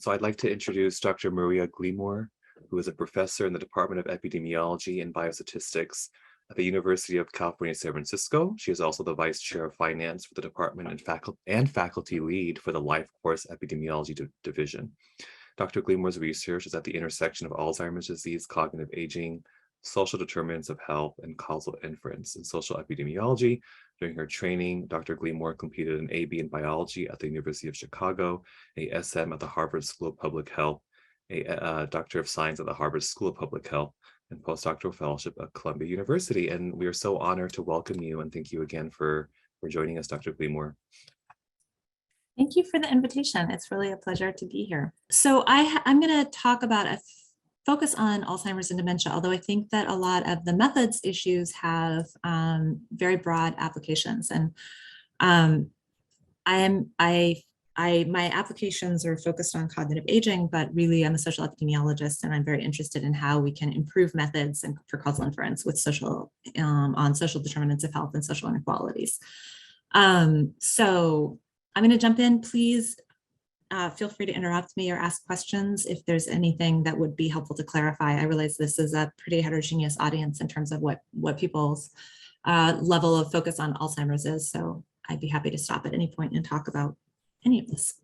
So I'd like to introduce Dr. Maria Glamour, who is a professor in the Department of Epidemiology and Biostatistics at the University of California, San Francisco. She is also the Vice Chair of Finance for the department and faculty lead for the Life Course Epidemiology Division. Dr. Glamour's research is at the intersection of Alzheimer's disease, cognitive aging, social determinants of health, and causal inference in social epidemiology. During her training, Dr. Glamour completed an AB in biology at the University of Chicago, a SM at the Harvard School of Public Health, a Doctor of Science at the Harvard School of Public Health, and postdoctoral fellowship at Columbia University. And we are so honored to welcome you, and thank you again for joining us, Dr. Glamour. Thank you for the invitation. It's really a pleasure to be here. So I'm going to talk about a focus on Alzheimer's and dementia, although I think that a lot of the methods issues have very broad applications. And my applications are focused on cognitive aging, but really I'm a social epidemiologist, and I'm very interested in how we can improve methods and for causal inference with on social determinants of health and social inequalities. So I'm going to jump in. Please feel free to interrupt me or ask questions if there's anything that would be helpful to clarify. I realize this is a pretty heterogeneous audience in terms of what people's level of focus on Alzheimer's is. So I'd be happy to stop at any point and talk about any of this.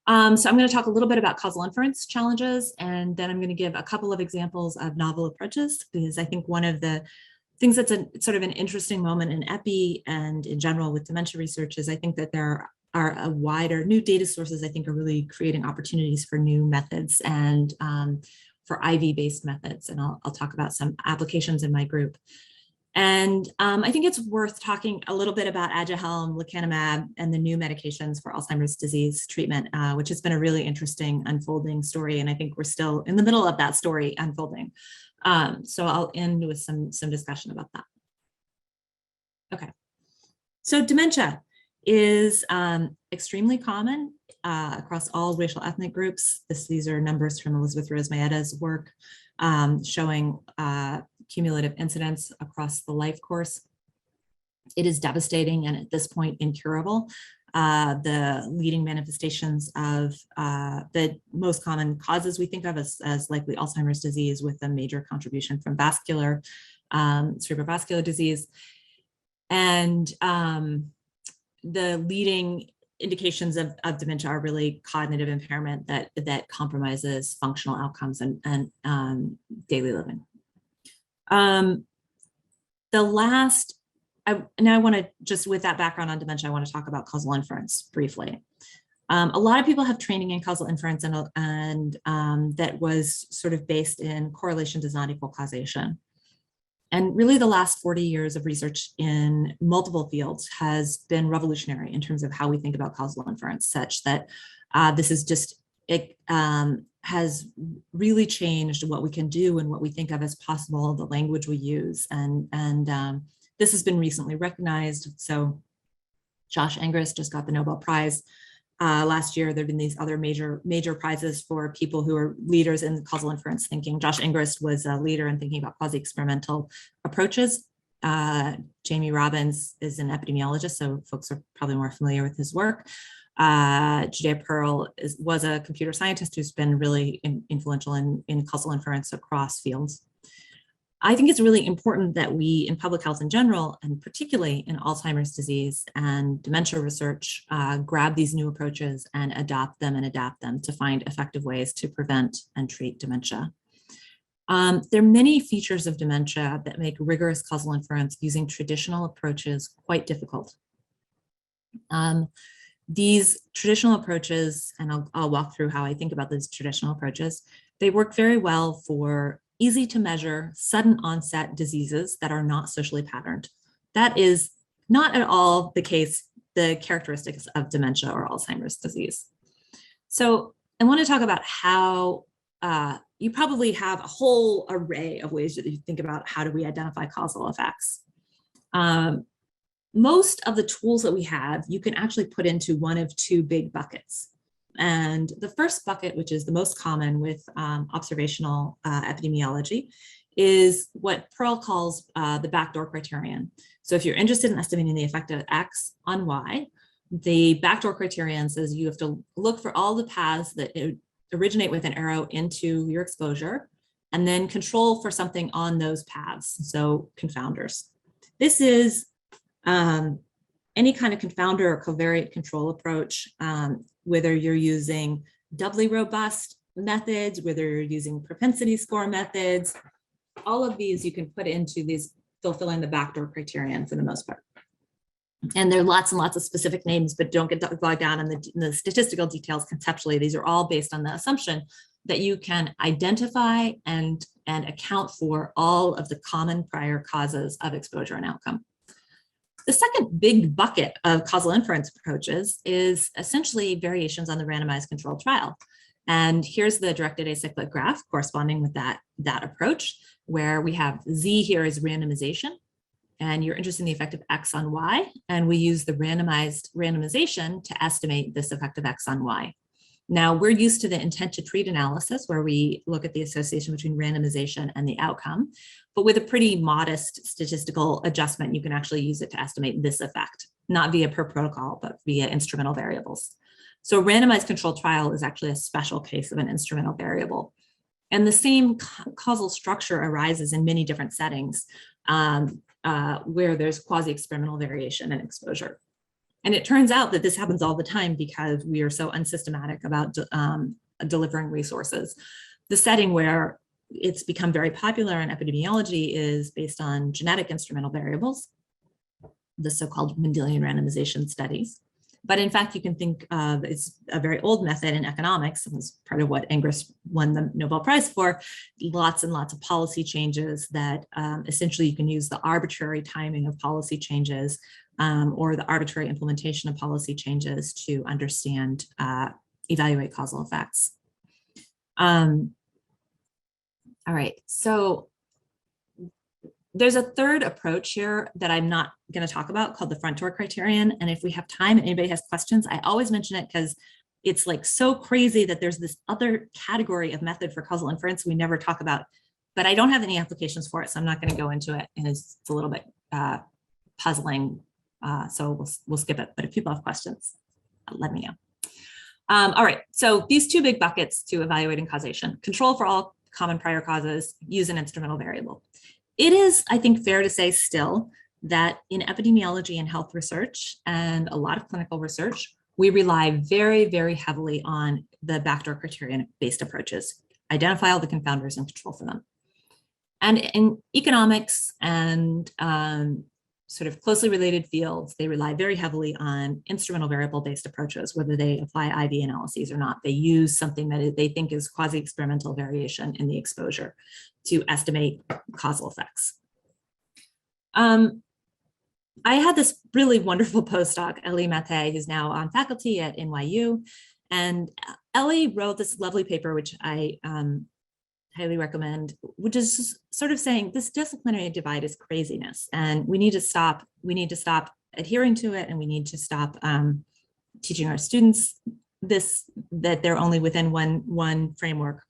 So I'm going to talk a little bit about causal inference challenges, and then I'm going to give a couple of examples of novel approaches, because I think one of the things that's sort of an interesting moment in epi and in general with dementia research is I think that there are a wider new data sources, I think, are really creating opportunities for new methods and for IV-based methods. And I'll talk about some applications in my group. And I think it's worth talking a little bit about aduhelm, lecanemab, and the new medications for Alzheimer's disease treatment, which has been a really interesting unfolding story. And I think we're still in the middle of that story unfolding. So I'll end with some discussion about that. Okay, so dementia is extremely common across all racial ethnic groups. These are numbers from Elizabeth Rose Maeda's work showing cumulative incidence across the life course. It is devastating and at this point incurable. The leading manifestations of the most common causes we think of as likely Alzheimer's disease, with a major contribution from cerebrovascular disease. And the leading indications of dementia are really cognitive impairment that compromises functional outcomes and daily living. Now I want to just, with that background on dementia, I want to talk about causal inference briefly. A lot of people have training in causal inference, and that was sort of based in correlation does not equal causation. And really the last 40 years of research in multiple fields has been revolutionary in terms of how we think about causal inference, such that this is just, it has really changed what we can do and what we think of as possible, the language we use. And this has been recently recognized. So Josh Angrist just got the Nobel Prize last year. There have been these other major prizes for people who are leaders in causal inference thinking. Josh Angrist was a leader in thinking about quasi-experimental approaches. Jamie Robbins is an epidemiologist, so folks are probably more familiar with his work. Judea Pearl was a computer scientist who's been really influential in causal inference across fields. I think it's really important that we, in public health in general, and particularly in Alzheimer's disease and dementia research, grab these new approaches and adopt them and adapt them to find effective ways to prevent and treat dementia. There are many features of dementia that make rigorous causal inference using traditional approaches quite difficult. These traditional approaches, and I'll walk through how I think about these traditional approaches, they work very well for easy to measure, sudden onset diseases that are not socially patterned. That is not at all the case, the characteristics of dementia or Alzheimer's disease. So I want to talk about how you probably have a whole array of ways that you think about how do we identify causal effects. Most of the tools that we have, you can actually put into one of two big buckets. And the first bucket, which is the most common with observational epidemiology, is what Pearl calls the backdoor criterion. So if you're interested in estimating the effect of X on Y, the backdoor criterion says you have to look for all the paths that originate with an arrow into your exposure, and then control for something on those paths, so confounders. This is any kind of confounder or covariate control approach, whether you're using doubly robust methods, whether you're using propensity score methods, all of these you can put into these fulfilling the backdoor criterion for the most part. And there are lots and lots of specific names, but don't get bogged down in the statistical details conceptually. These are all based on the assumption that you can identify and account for all of the common prior causes of exposure and outcome. The second big bucket of causal inference approaches is essentially variations on the randomized controlled trial. And here's the directed acyclic graph corresponding with that approach, where we have Z here is randomization, and you're interested in the effect of X on Y, and we use the randomized randomization to estimate this effect of X on Y. Now, we're used to the intent to treat analysis, where we look at the association between randomization and the outcome, but with a pretty modest statistical adjustment, you can actually use it to estimate this effect, not via per protocol, but via instrumental variables. So a randomized controlled trial is actually a special case of an instrumental variable. And the same causal structure arises in many different settings where there's quasi-experimental variation in exposure. And it turns out that this happens all the time because we are so unsystematic about delivering resources. The setting where it's become very popular in epidemiology is based on genetic instrumental variables, the so-called Mendelian randomization studies. But in fact, you can think of it's a very old method in economics. It was part of what Ingres won the Nobel Prize for. Lots and lots of policy changes that essentially you can use the arbitrary timing of policy changes or the arbitrary implementation of policy changes to understand, evaluate causal effects. All right, so there's a third approach here that I'm not going to talk about called the front door criterion. And if we have time and anybody has questions, I always mention it because it's like so crazy that there's this other category of method for causal inference we never talk about, but I don't have any applications for it, so I'm not going to go into it. And it's a little bit puzzling, so we'll skip it. But if people have questions, let me know. All right, so these two big buckets to evaluating causation: control for all common prior causes, use an instrumental variable. It is, I think, fair to say still that in epidemiology and health research and a lot of clinical research, we rely very, very heavily on the backdoor criterion-based approaches, identify all the confounders and control for them. And in economics and sort of closely related fields, they rely very heavily on instrumental variable-based approaches, whether they apply IV analyses or not. They use something that they think is quasi-experimental variation in the exposure to estimate causal effects. I had this really wonderful postdoc, Ellie Mathé, who's now on faculty at NYU. And Ellie wrote this lovely paper, which I highly recommend, which is just sort of saying this disciplinary divide is craziness. And we need to stop adhering to it, and we need to stop teaching our students that they're only within one framework,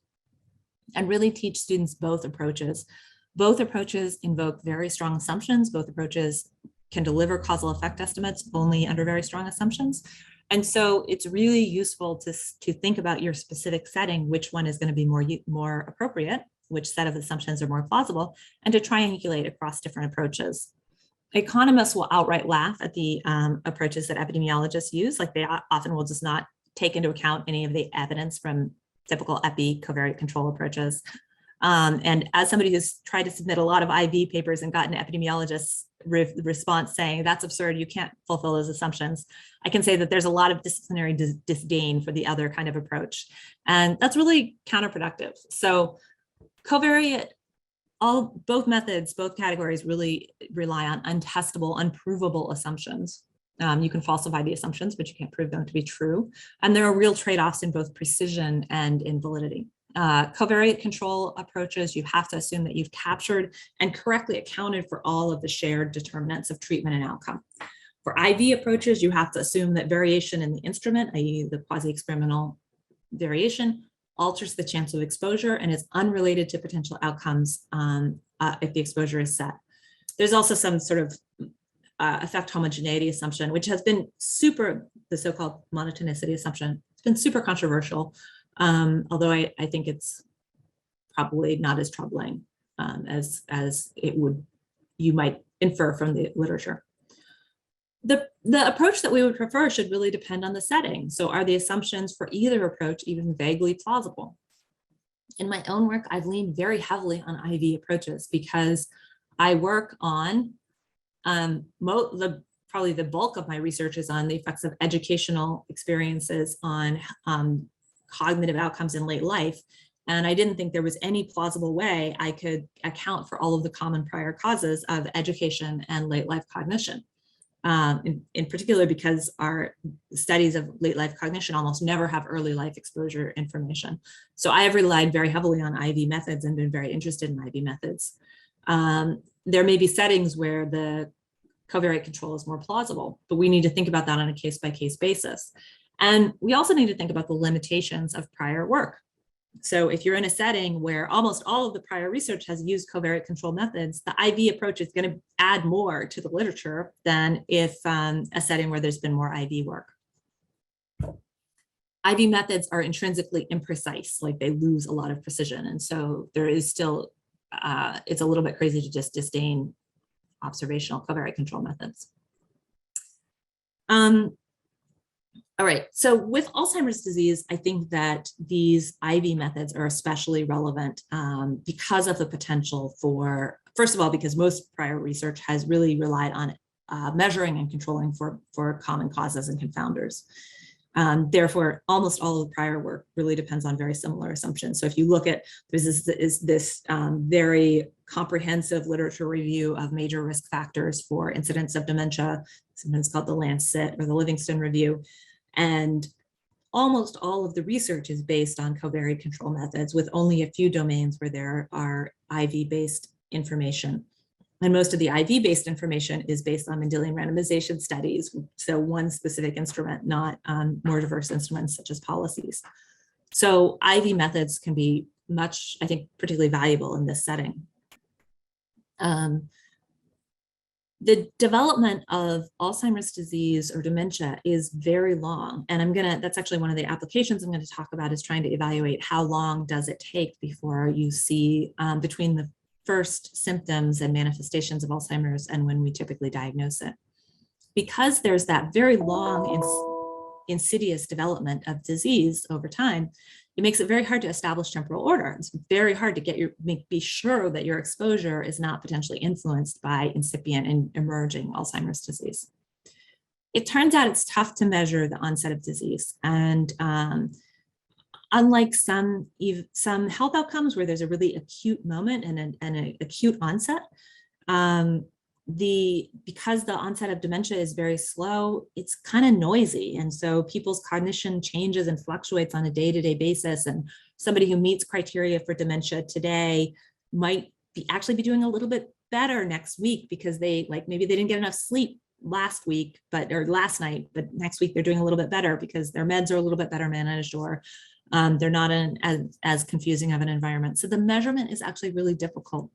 and really teach students both approaches. Both approaches invoke very strong assumptions. Both approaches can deliver causal effect estimates only under very strong assumptions. And so it's really useful to think about your specific setting, which one is going to be more appropriate, which set of assumptions are more plausible, and to triangulate across different approaches. Economists will outright laugh at the approaches that epidemiologists use. Like, they often will just not take into account any of the evidence from typical epi covariate control approaches. And as somebody who's tried to submit a lot of IV papers and gotten epidemiologists' response saying, that's absurd, you can't fulfill those assumptions, I can say that there's a lot of disciplinary disdain for the other kind of approach. And that's really counterproductive. So covariate, both methods, both categories really rely on untestable, unprovable assumptions. You can falsify the assumptions, but you can't prove them to be true. And there are real trade-offs in both precision and in validity. Covariate control approaches, you have to assume that you've captured and correctly accounted for all of the shared determinants of treatment and outcome. For IV approaches, you have to assume that variation in the instrument, i.e. the quasi-experimental variation, alters the chance of exposure and is unrelated to potential outcomes if the exposure is set. There's also some sort of effect homogeneity assumption, which has been the so-called monotonicity assumption, it's been super controversial Although I think it's probably not as troubling as you might infer from the literature. The approach that we would prefer should really depend on the setting. So are the assumptions for either approach even vaguely plausible? In my own work, I've leaned very heavily on IV approaches because I work on probably the bulk of my research is on the effects of educational experiences on cognitive outcomes in late life. And I didn't think there was any plausible way I could account for all of the common prior causes of education and late life cognition. In particular, because our studies of late life cognition almost never have early life exposure information. So I have relied very heavily on IV methods and been very interested in IV methods. There may be settings where the covariate control is more plausible, but we need to think about that on a case-by-case basis. And we also need to think about the limitations of prior work. So if you're in a setting where almost all of the prior research has used covariate control methods, the IV approach is going to add more to the literature than if a setting where there's been more IV work. IV methods are intrinsically imprecise, like they lose a lot of precision. And so there is still, it's a little bit crazy to just disdain observational covariate control methods. All right, so with Alzheimer's disease, I think that these IV methods are especially relevant because of the potential for, first of all, because most prior research has really relied on measuring and controlling for common causes and confounders. Therefore, almost all of the prior work really depends on very similar assumptions. So if you look at, there's this very comprehensive literature review of major risk factors for incidence of dementia, sometimes called the Lancet or the Livingston Review. And almost all of the research is based on covariate control methods with only a few domains where there are IV-based information. And most of the IV-based information is based on Mendelian randomization studies. So one specific instrument, not more diverse instruments such as policies. So IV methods can be much, I think, particularly valuable in this setting. The development of Alzheimer's disease or dementia is very long. And that's actually one of the applications I'm going to talk about, is trying to evaluate how long does it take before you see between the first symptoms and manifestations of Alzheimer's and when we typically diagnose it. Because there's that very long insidious development of disease over time, it makes it very hard to establish temporal order. It's very hard to be sure that your exposure is not potentially influenced by incipient and emerging Alzheimer's disease. It turns out it's tough to measure the onset of disease. And unlike some health outcomes where there's a really acute moment and an acute onset, because the onset of dementia is very slow, it's kind of noisy. And so people's cognition changes and fluctuates on a day-to-day basis. And somebody who meets criteria for dementia today might actually be doing a little bit better next week because maybe they didn't get enough sleep last night, but next week they're doing a little bit better because their meds are a little bit better managed, or they're not in as confusing of an environment. So the measurement is actually really difficult.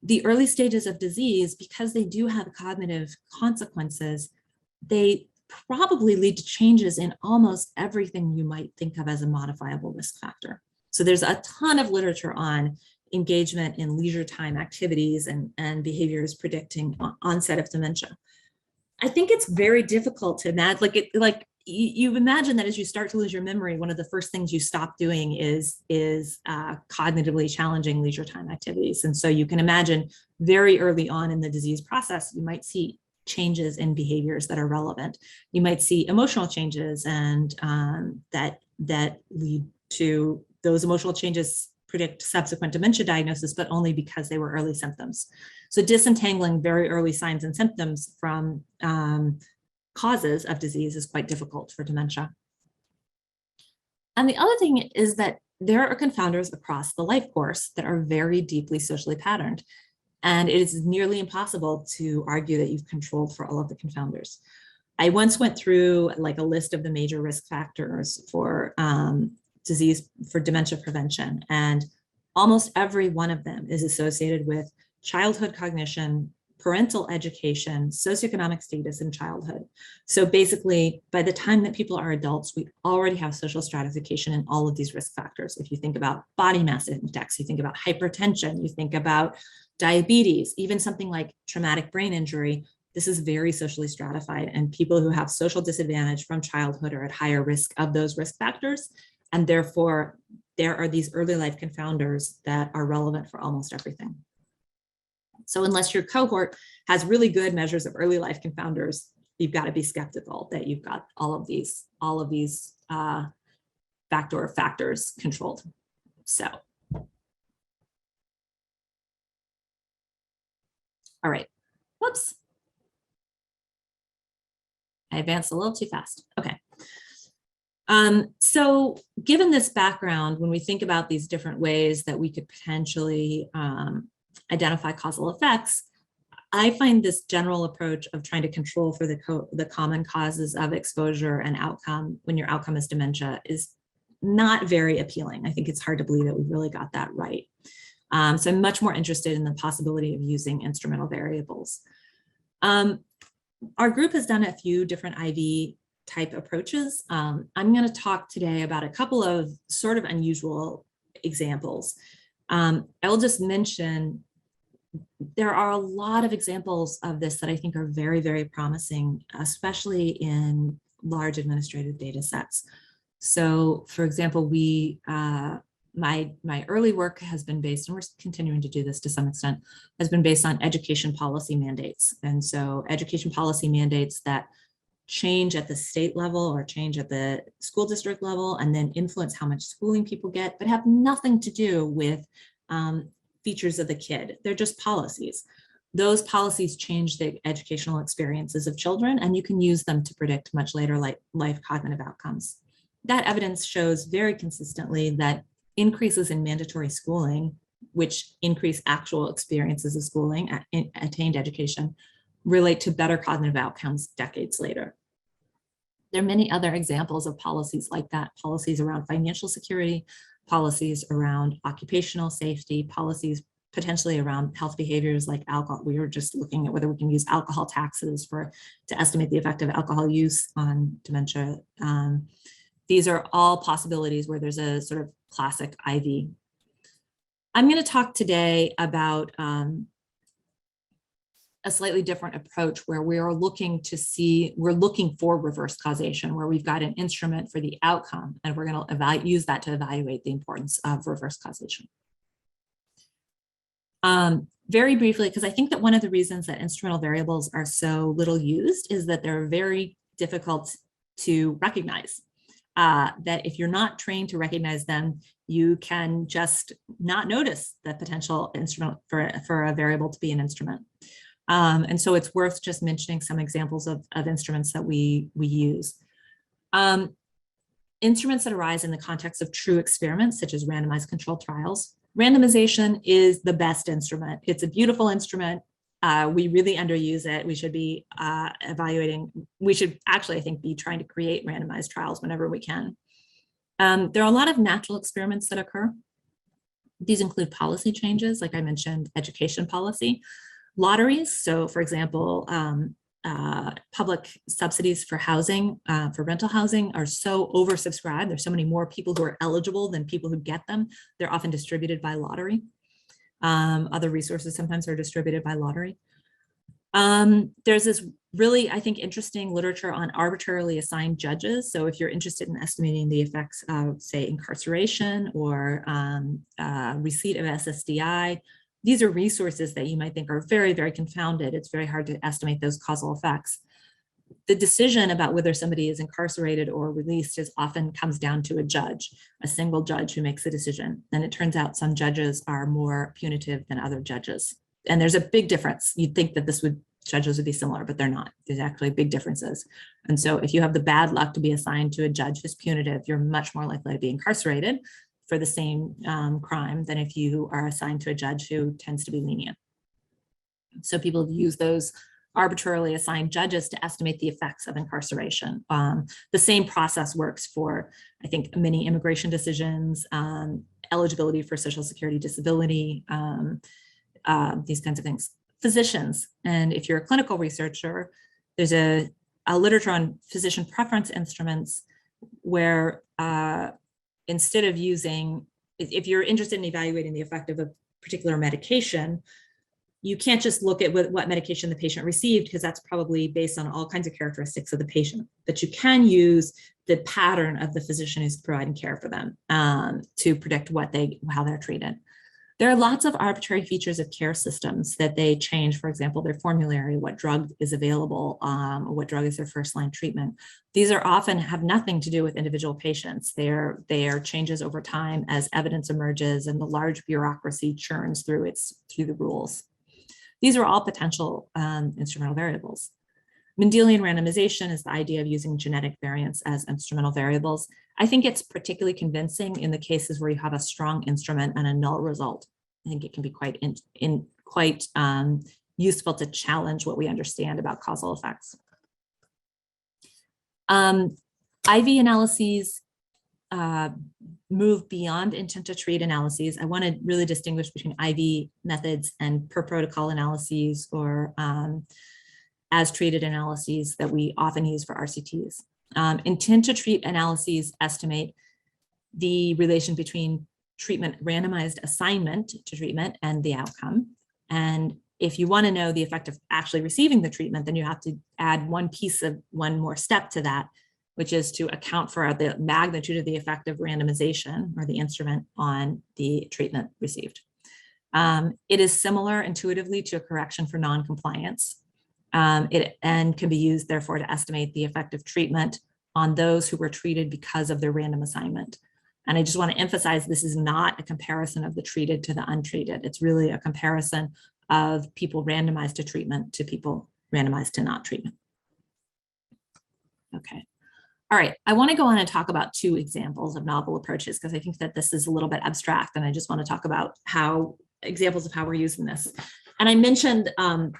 The early stages of disease, because they do have cognitive consequences, they probably lead to changes in almost everything you might think of as a modifiable risk factor. So there's a ton of literature on engagement in leisure time activities and behaviors predicting onset of dementia. I think it's very difficult to imagine, you imagine that as you start to lose your memory, one of the first things you stop doing is cognitively challenging leisure time activities. And so you can imagine very early on in the disease process, you might see changes in behaviors that are relevant. You might see emotional changes, and that lead to those emotional changes predict subsequent dementia diagnosis, but only because they were early symptoms. So disentangling very early signs and symptoms from causes of disease is quite difficult for dementia. And the other thing is that there are confounders across the life course that are very deeply socially patterned. And it is nearly impossible to argue that you've controlled for all of the confounders. I once went through a list of the major risk factors for disease, for dementia prevention, and almost every one of them is associated with childhood cognition, parental education, socioeconomic status, and childhood. So basically, by the time that people are adults, we already have social stratification in all of these risk factors. If you think about body mass index, you think about hypertension, you think about diabetes, even something like traumatic brain injury, this is very socially stratified, and people who have social disadvantage from childhood are at higher risk of those risk factors. And therefore, there are these early life confounders that are relevant for almost everything. So unless your cohort has really good measures of early life confounders, you've got to be skeptical that you've got all of these backdoor factors controlled. So, all right, whoops. I advanced a little too fast. Okay. So given this background, when we think about these different ways that we could potentially identify causal effects, I find this general approach of trying to control for the common causes of exposure and outcome when your outcome is dementia is not very appealing. I think it's hard to believe that we've really got that right. So I'm much more interested in the possibility of using instrumental variables. Our group has done a few different IV type approaches. I'm going to talk today about a couple of sort of unusual examples. I will just mention there are a lot of examples of this that I think are very, very promising, especially in large administrative data sets. So for example, my early work has been based, and we're continuing to do this to some extent, has been based on education policy mandates. And so education policy mandates that change at the state level or change at the school district level and then influence how much schooling people get, but have nothing to do with features of the kid. They're just policies. Those policies change the educational experiences of children, and you can use them to predict much later life cognitive outcomes. That evidence shows very consistently that increases in mandatory schooling, which increase actual experiences of schooling, attained education, relate to better cognitive outcomes decades later. There are many other examples of policies like that, policies around financial security, policies around occupational safety, policies potentially around health behaviors like alcohol. We were just looking at whether we can use alcohol taxes to estimate the effect of alcohol use on dementia. These are all possibilities where there's a sort of classic IV. I'm going to talk today about a slightly different approach where we are looking for reverse causation, where we've got an instrument for the outcome, and we're going to use that to evaluate the importance of reverse causation. Very briefly, because I think that one of the reasons that instrumental variables are so little used is that they're very difficult to recognize. That if you're not trained to recognize them, you can just not notice the potential instrument for a variable to be an instrument. And so it's worth just mentioning some examples of instruments that we use. Instruments that arise in the context of true experiments, such as randomized controlled trials. Randomization is the best instrument. It's a beautiful instrument. We really underuse it. We should be we should actually, I think, be trying to create randomized trials whenever we can. There are a lot of natural experiments that occur. These include policy changes, like I mentioned, education policy, lotteries. So for example, public subsidies for housing, for rental housing are so oversubscribed. There's so many more people who are eligible than people who get them. They're often distributed by lottery. Other resources sometimes are distributed by lottery. There's this really, I think, interesting literature on arbitrarily assigned judges. So if you're interested in estimating the effects of, say, incarceration or receipt of SSDI, these are resources that you might think are very, very confounded. It's very hard to estimate those causal effects. The decision about whether somebody is incarcerated or released often comes down to a judge, a single judge who makes a decision. And it turns out some judges are more punitive than other judges. And there's a big difference. You'd think that judges would be similar, but they're not. There's actually big differences. And so if you have the bad luck to be assigned to a judge who's punitive, you're much more likely to be incarcerated for the same crime than if you are assigned to a judge who tends to be lenient. So people use those arbitrarily assigned judges to estimate the effects of incarceration. The same process works for, I think, many immigration decisions, eligibility for Social Security disability, these kinds of things. physicians. And if you're a clinical researcher, there's a literature on physician preference instruments where instead of using, if you're interested in evaluating the effect of a particular medication, you can't just look at what medication the patient received, because that's probably based on all kinds of characteristics of the patient. But you can use the pattern of the physician who's providing care for them to predict how they're treated. There are lots of arbitrary features of care systems that they change. For example, their formulary, what drug is available, what drug is their first line treatment. These are often have nothing to do with individual patients. They are changes over time as evidence emerges and the large bureaucracy churns through the rules. These are all potential instrumental variables. Mendelian randomization is the idea of using genetic variants as instrumental variables. I think it's particularly convincing in the cases where you have a strong instrument and a null result. I think it can be quite useful to challenge what we understand about causal effects. IV analyses move beyond intent to treat analyses. I want to really distinguish between IV methods and per protocol analyses or as treated analyses that we often use for RCTs. Intent to treat analyses estimate the relation between treatment randomized assignment to treatment and the outcome. And if you want to know the effect of actually receiving the treatment, then you have to add one more step to that, which is to account for the magnitude of the effect of randomization or the instrument on the treatment received. It is similar intuitively to a correction for non-compliance. And can be used, therefore, to estimate the effect of treatment on those who were treated because of their random assignment. And I just want to emphasize this is not a comparison of the treated to the untreated. It's really a comparison of people randomized to treatment to people randomized to not treatment. Okay. All right, I want to go on and talk about two examples of novel approaches because I think that this is a little bit abstract and I just want to talk about examples of how we're using this. And I mentioned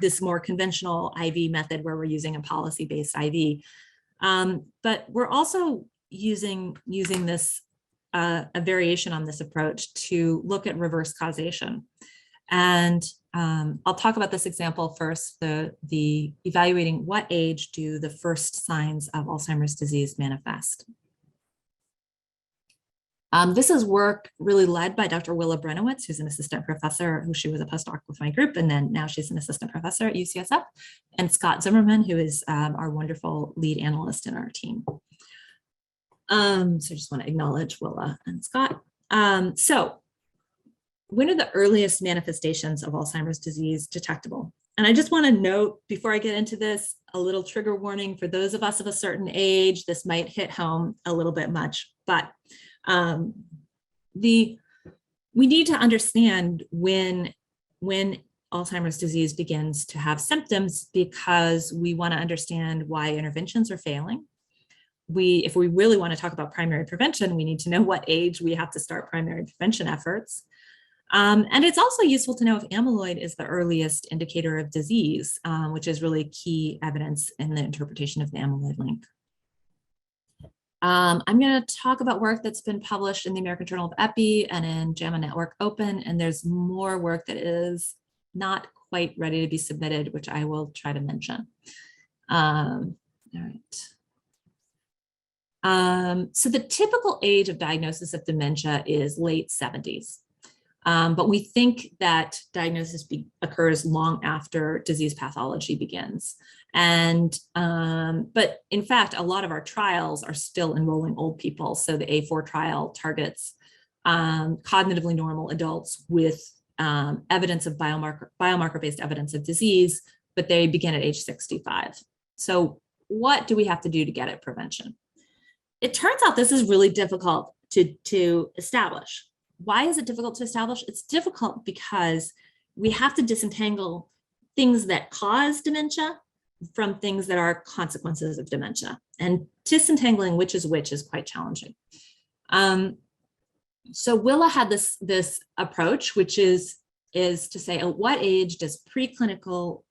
this more conventional IV method where we're using a policy-based IV, but we're also using this, a variation on this approach to look at reverse causation. And I'll talk about this example first, the evaluating what age do the first signs of Alzheimer's disease manifest. This is work really led by Dr. Willa Brenowitz, who's an assistant professor, she was a postdoc with my group, and then now she's an assistant professor at UCSF, and Scott Zimmerman, who is our wonderful lead analyst in our team. So I just want to acknowledge Willa and Scott. So when are the earliest manifestations of Alzheimer's disease detectable? And I just want to note, before I get into this, a little trigger warning for those of us of a certain age. This might hit home a little bit much, but we need to understand when Alzheimer's disease begins to have symptoms, because we want to understand why interventions are failing. If we really want to talk about primary prevention, we need to know what age we have to start primary prevention efforts. And it's also useful to know if amyloid is the earliest indicator of disease, which is really key evidence in the interpretation of the amyloid link. I'm going to talk about work that's been published in the American Journal of Epi and in JAMA Network Open, and there's more work that is not quite ready to be submitted, which I will try to mention. All right. So the typical age of diagnosis of dementia is late 70s. But we think that diagnosis occurs long after disease pathology begins. And, but in fact, a lot of our trials are still enrolling old people. So the A4 trial targets cognitively normal adults with evidence of biomarker-based evidence of disease, but they begin at age 65. So what do we have to do to get at prevention? It turns out this is really difficult to establish. Why is it difficult to establish? It's difficult because we have to disentangle things that cause dementia from things that are consequences of dementia. And disentangling which is quite challenging. So Willa had this approach, which is to say, at what age does preclinical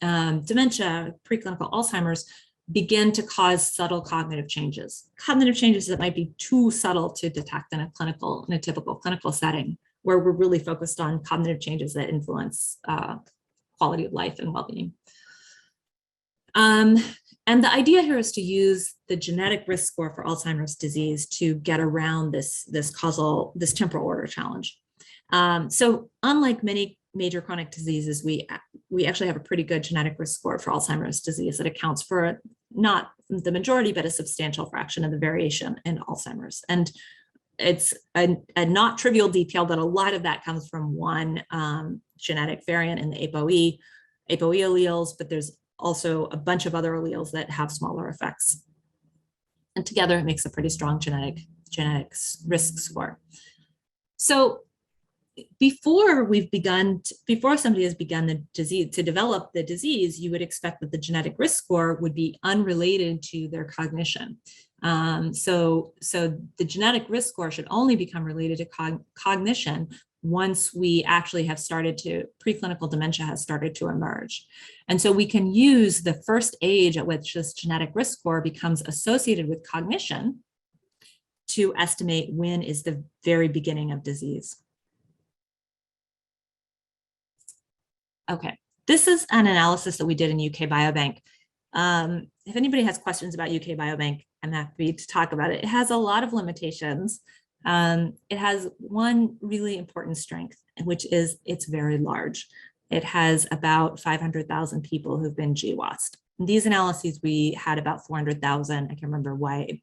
dementia, preclinical Alzheimer's, begin to cause subtle cognitive changes that might be too subtle to detect in a typical clinical setting, where we're really focused on cognitive changes that influence quality of life and well-being. And the idea here is to use the genetic risk score for Alzheimer's disease to get around this temporal order challenge. So unlike many major chronic diseases, we actually have a pretty good genetic risk score for Alzheimer's disease that accounts for not the majority, but a substantial fraction of the variation in Alzheimer's. And it's a not trivial detail that a lot of that comes from one genetic variant in the ApoE alleles, but there's also a bunch of other alleles that have smaller effects. And together it makes a pretty strong genetic risk score. So before somebody has begun the disease to develop the disease, you would expect that the genetic risk score would be unrelated to their cognition. So the genetic risk score should only become related to cognition once we actually have preclinical dementia has started to emerge. And so we can use the first age at which this genetic risk score becomes associated with cognition to estimate when is the very beginning of disease. Okay, this is an analysis that we did in UK Biobank. If anybody has questions about UK Biobank, I'm happy to talk about it. It has a lot of limitations. It has one really important strength, which is it's very large. It has about 500,000 people who've been GWASed. In these analyses, we had about 400,000. I can't remember why,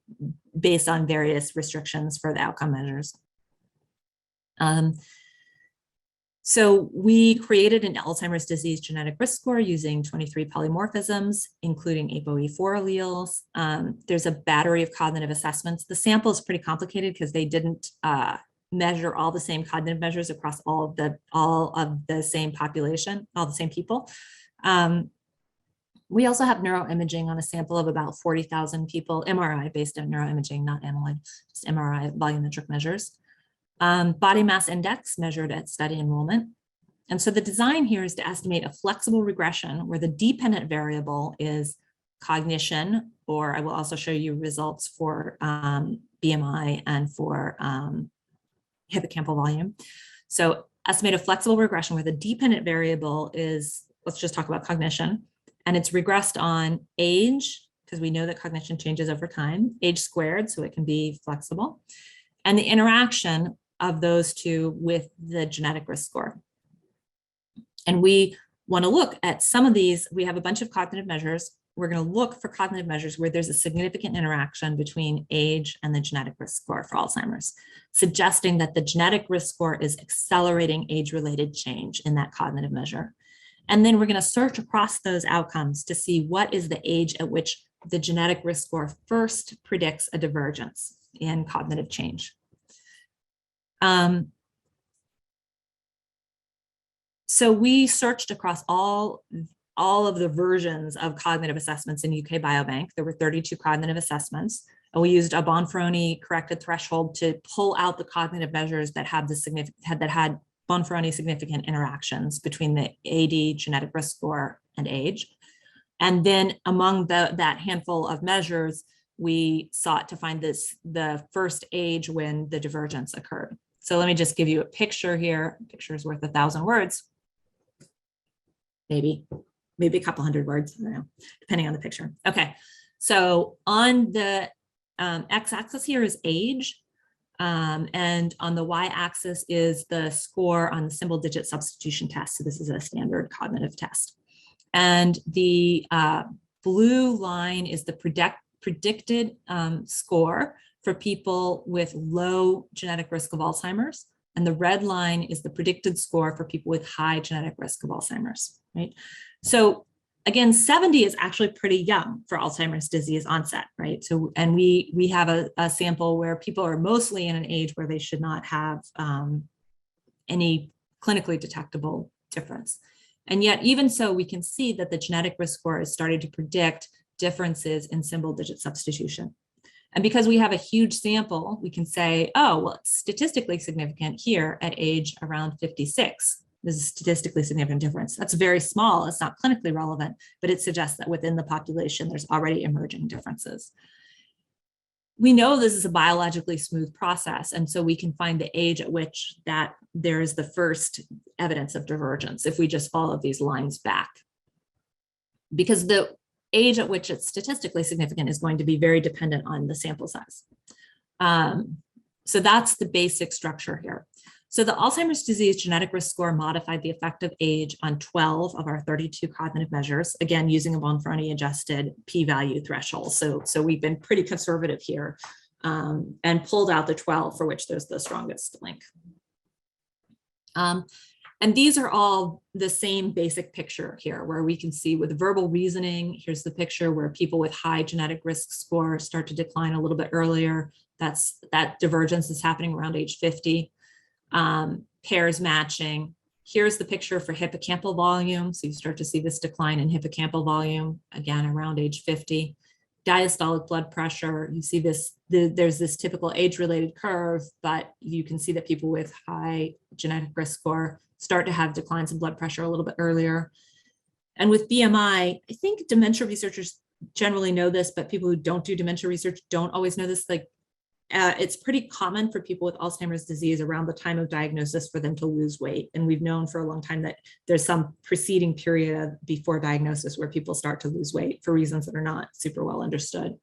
based on various restrictions for the outcome measures. So we created an Alzheimer's disease genetic risk score using 23 polymorphisms, including ApoE4 alleles. There's a battery of cognitive assessments. The sample is pretty complicated because they didn't measure all the same cognitive measures across all of the same population, all the same people. We also have neuroimaging on a sample of about 40,000 people, MRI based on neuroimaging, not amyloid, just MRI volumetric measures. Body mass index measured at study enrollment. And so the design here is to estimate a flexible regression where the dependent variable is cognition, or I will also show you results for BMI and for hippocampal volume. So estimate a flexible regression where the dependent variable is, let's just talk about cognition, and it's regressed on age, because we know that cognition changes over time, age squared, so it can be flexible, and the interaction of those two with the genetic risk score. And we want to look at some of these. We have a bunch of cognitive measures. We're going to look for cognitive measures where there's a significant interaction between age and the genetic risk score for Alzheimer's, suggesting that the genetic risk score is accelerating age-related change in that cognitive measure. And then we're going to search across those outcomes to see what is the age at which the genetic risk score first predicts a divergence in cognitive change. So we searched across all of the versions of cognitive assessments in UK Biobank. There were 32 cognitive assessments, and we used a Bonferroni corrected threshold to pull out the cognitive measures that had Bonferroni significant interactions between the AD genetic risk score and age. And then among that handful of measures, we sought to find the first age when the divergence occurred. So let me just give you a picture here. A picture is worth 1,000 words. Maybe a couple hundred words, I don't know, depending on the picture. Okay, so on the x-axis here is age, and on the y-axis is the score on the symbol digit substitution test. So this is a standard cognitive test. And the blue line is the predicted score for people with low genetic risk of Alzheimer's. And the red line is the predicted score for people with high genetic risk of Alzheimer's, right? So again, 70 is actually pretty young for Alzheimer's disease onset, right? So, and we have a sample where people are mostly in an age where they should not have any clinically detectable difference. And yet, even so, we can see that the genetic risk score is starting to predict differences in symbol digit substitution. And because we have a huge sample, we can say, oh, well, it's statistically significant here at age around 56. This is a statistically significant difference. That's very small. It's not clinically relevant, but it suggests that within the population, there's already emerging differences. we know this is a biologically smooth process, and so we can find the age at which that there is the first evidence of divergence if we just follow these lines back. Because the age at which it's statistically significant is going to be very dependent on the sample size. So that's the basic structure here. So the Alzheimer's disease genetic risk score modified the effect of age on 12 of our 32 cognitive measures, again, using a Bonferroni adjusted p-value threshold. So we've been pretty conservative here and pulled out the 12 for which there's the strongest link. And these are all the same basic picture here, where we can see with verbal reasoning, here's the picture where people with high genetic risk score start to decline a little bit earlier. That divergence is happening around age 50. Pairs matching. Here's the picture for hippocampal volume. So you start to see this decline in hippocampal volume, again, around age 50. Diastolic blood pressure, you see this, there's this typical age-related curve, but you can see that people with high genetic risk score start to have declines in blood pressure a little bit earlier. And with BMI, I think dementia researchers generally know this, but people who don't do dementia research don't always know this. Like, it's pretty common for people with Alzheimer's disease around the time of diagnosis for them to lose weight. And we've known for a long time that there's some preceding period before diagnosis where people start to lose weight for reasons that are not super well understood.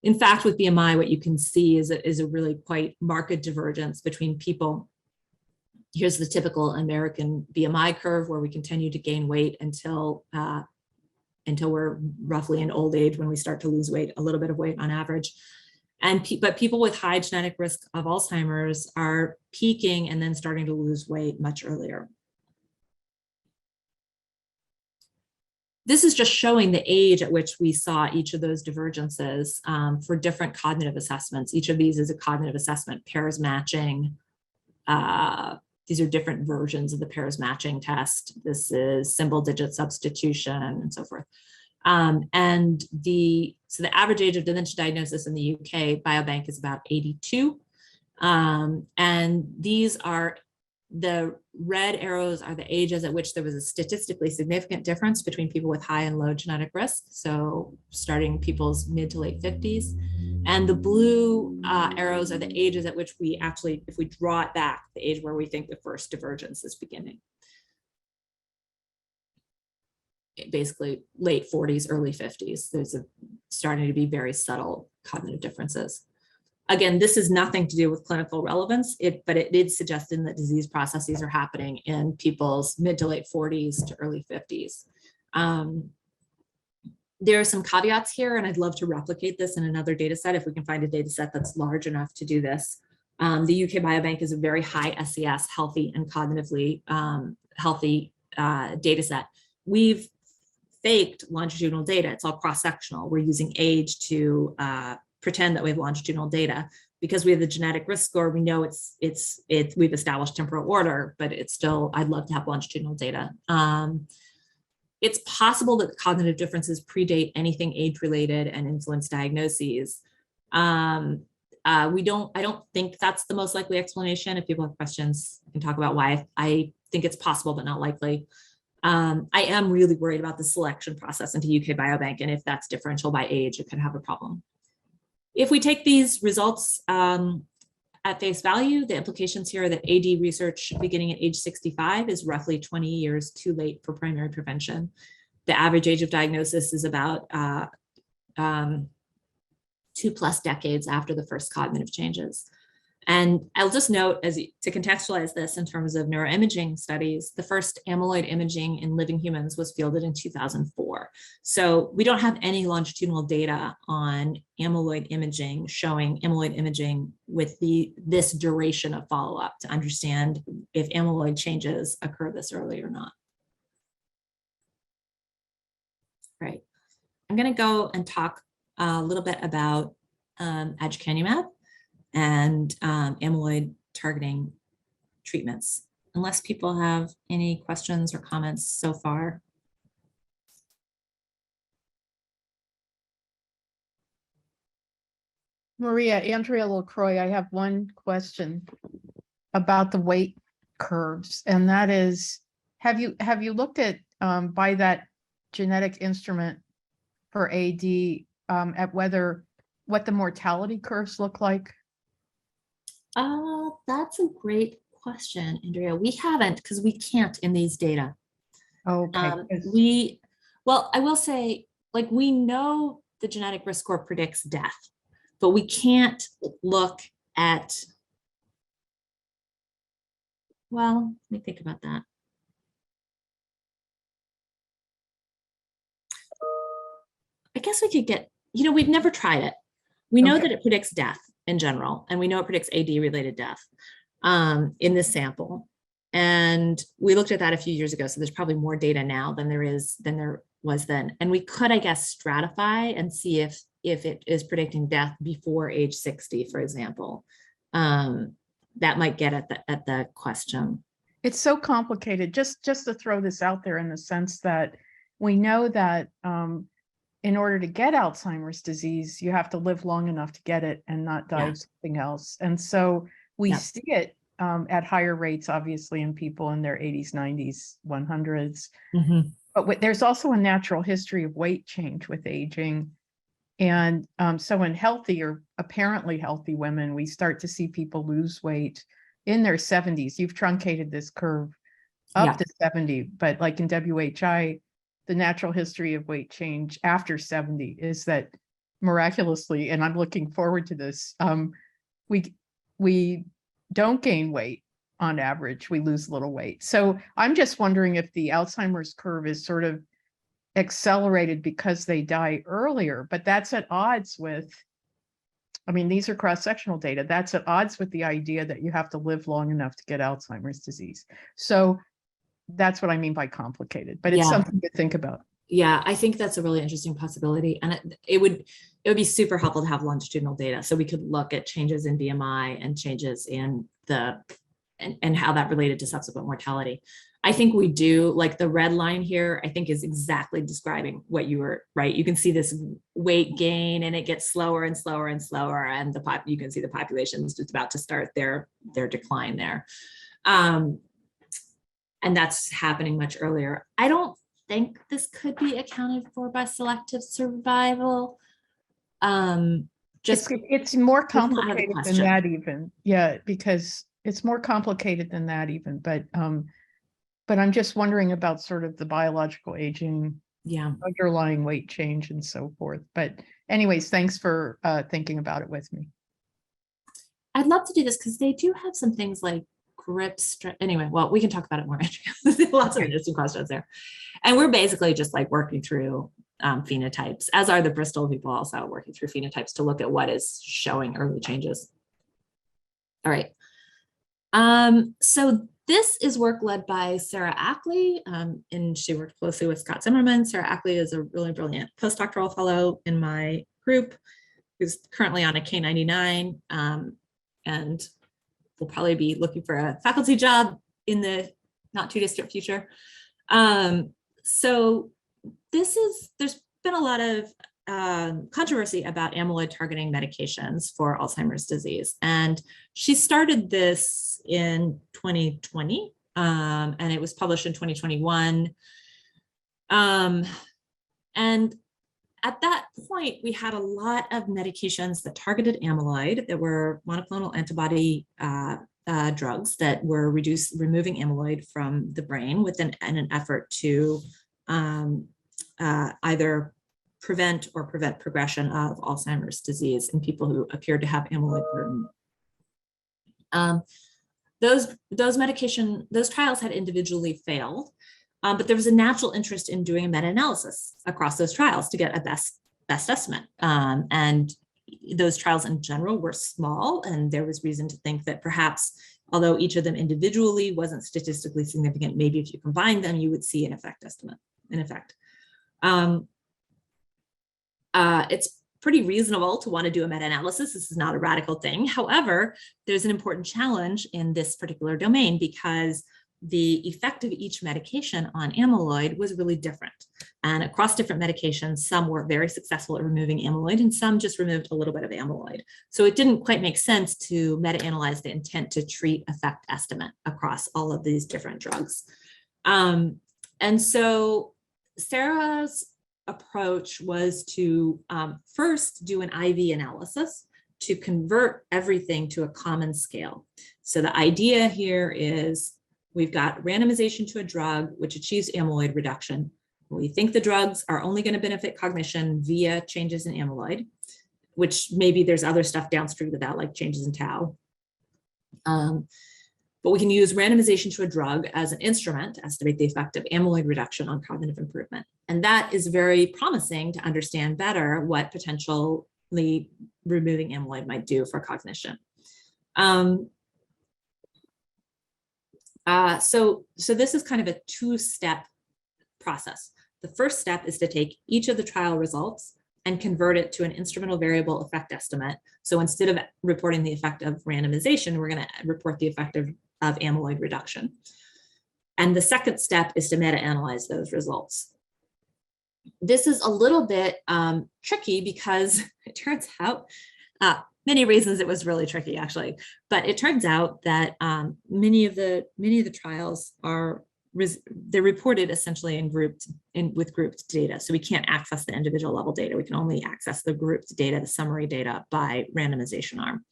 In fact, with BMI, what you can see is a really quite marked divergence between people. Here's the typical American BMI curve where we continue to gain weight until we're roughly in old age when we start to lose weight, a little bit of weight on average. But people with high genetic risk of Alzheimer's are peaking and then starting to lose weight much earlier. This is just showing the age at which we saw each of those divergences for different cognitive assessments. Each of these is a cognitive assessment, pairs matching. These are different versions of the pairs matching test. This is symbol digit substitution and so forth. So the average age of dementia diagnosis in the UK, Biobank, is about 82. And these are, the red arrows are the ages at which there was a statistically significant difference between people with high and low genetic risk. So starting people's mid to late 50s. And the blue arrows are the ages at which we actually, if we draw it back, the age where we think the first divergence is beginning. Basically late 40s, early 50s, there's starting to be very subtle cognitive differences. Again, this is nothing to do with clinical relevance, but it did suggest that disease processes are happening in people's mid to late 40s to early 50s. There are some caveats here, and I'd love to replicate this in another data set if we can find a data set that's large enough to do this. The UK Biobank is a very high SES, healthy and cognitively healthy data set. We've faked longitudinal data. It's all cross-sectional. We're using age to pretend that we have longitudinal data. Because we have the genetic risk score, we know we've established temporal order, but it's still, I'd love to have longitudinal data. It's possible that the cognitive differences predate anything age-related and influence diagnoses. I don't think that's the most likely explanation. If people have questions, I can talk about why I think it's possible, but not likely. I am really worried about the selection process into UK Biobank, and if that's differential by age, it could have a problem. If we take these results at face value, the implications here are that AD research beginning at age 65 is roughly 20 years too late for primary prevention. The average age of diagnosis is about 2+ decades after the first cognitive changes. And I'll just note, to contextualize this in terms of neuroimaging studies, the first amyloid imaging in living humans was fielded in 2004. So we don't have any longitudinal data on amyloid imaging showing amyloid imaging with this duration of follow-up to understand if amyloid changes occur this early or not. Right. I'm going to go and talk a little bit about aducanumab and amyloid targeting treatments, unless people have any questions or comments so far. Maria, Andrea LaCroix, I have one question about the weight curves, and that is, have you looked at by that genetic instrument for AD at whether what the mortality curves look like? That's a great question, Andrea. We haven't, because we can't in these data. Okay. Well, I will say, like, we know the genetic risk score predicts death, but we can't look at, well, let me think about that. I guess we could get, we've never tried it. We know Okay. that it predicts death in general, and we know it predicts AD-related death in this sample. And we looked at that a few years ago, so there's probably more data now than there was then. And we could, I guess, stratify and see if it is predicting death before age 60, for example. That might get at the question. It's so complicated. Just to throw this out there, in the sense that we know that in order to get Alzheimer's disease, you have to live long enough to get it and not die of something else. And so we see it at higher rates, obviously, in people in their 80s, 90s, 100s. But there's also a natural history of weight change with aging. And so in healthy or apparently healthy women, we start to see people lose weight in their 70s. You've truncated this curve up to 70, but like in WHI, the natural history of weight change after 70 is that miraculously, and I'm looking forward to this, we don't gain weight on average, we lose little weight. So I'm just wondering if the Alzheimer's curve is sort of accelerated because they die earlier, but that's at odds with, I mean, these are cross-sectional data, that's at odds with the idea that you have to live long enough to get Alzheimer's disease. So that's what I mean by complicated, but it's something to think about. Yeah, I think that's a really interesting possibility. And it would be super helpful to have longitudinal data, so we could look at changes in BMI and changes in and how that related to subsequent mortality. I think we do, like the red line here, I think is exactly describing what you were, right? You can see this weight gain and it gets slower and slower and slower. And you can see the population is just about to start their decline there. And that's happening much earlier. I don't think this could be accounted for by selective survival. It's more complicated than that even. Yeah, because it's more complicated than that even. But I'm just wondering about sort of the biological aging, underlying weight change and so forth. But anyways, thanks for thinking about it with me. I'd love to do this because they do have some things like anyway, well, we can talk about it more. There's lots of interesting questions there. And we're basically just like working through phenotypes, as are the Bristol people also working through phenotypes to look at what is showing early changes. All right. So this is work led by Sarah Ackley, and she worked closely with Scott Zimmerman. Sarah Ackley is a really brilliant postdoctoral fellow in my group, who's currently on a K99, and will probably be looking for a faculty job in the not too distant future. So there's been a lot of controversy about amyloid targeting medications for Alzheimer's disease. And she started this in 2020, and it was published in 2021. And at that point, we had a lot of medications that targeted amyloid, that were monoclonal antibody drugs that were removing amyloid from the brain in an effort to either prevent progression of Alzheimer's disease in people who appeared to have amyloid burden. Those trials had individually failed, but there was a natural interest in doing a meta-analysis across those trials to get a best estimate. And those trials in general were small, and there was reason to think that perhaps, although each of them individually wasn't statistically significant, maybe if you combine them, you would see an effect estimate, in effect. It's pretty reasonable to want to do a meta-analysis. This is not a radical thing. However, there's an important challenge in this particular domain because the effect of each medication on amyloid was really different. And across different medications, some were very successful at removing amyloid and some just removed a little bit of amyloid. So it didn't quite make sense to meta-analyze the intent to treat effect estimate across all of these different drugs. And so Sarah's approach was to first do an IV analysis to convert everything to a common scale. So the idea here is we've got randomization to a drug which achieves amyloid reduction. We think the drugs are only going to benefit cognition via changes in amyloid, which maybe there's other stuff downstream of that, like changes in tau. But we can use randomization to a drug as an instrument to estimate the effect of amyloid reduction on cognitive improvement. And that is very promising to understand better what potentially removing amyloid might do for cognition. So this is kind of a two-step process. The first step is to take each of the trial results and convert it to an instrumental variable effect estimate. So instead of reporting the effect of randomization, we're going to report the effect of amyloid reduction. And the second step is to meta-analyze those results. This is a little bit tricky because it turns out, many reasons it was really tricky actually, but it turns out that many of the trials are they're reported essentially with grouped data. So we can't access the individual level data. We can only access the grouped data, the summary data by randomization arm.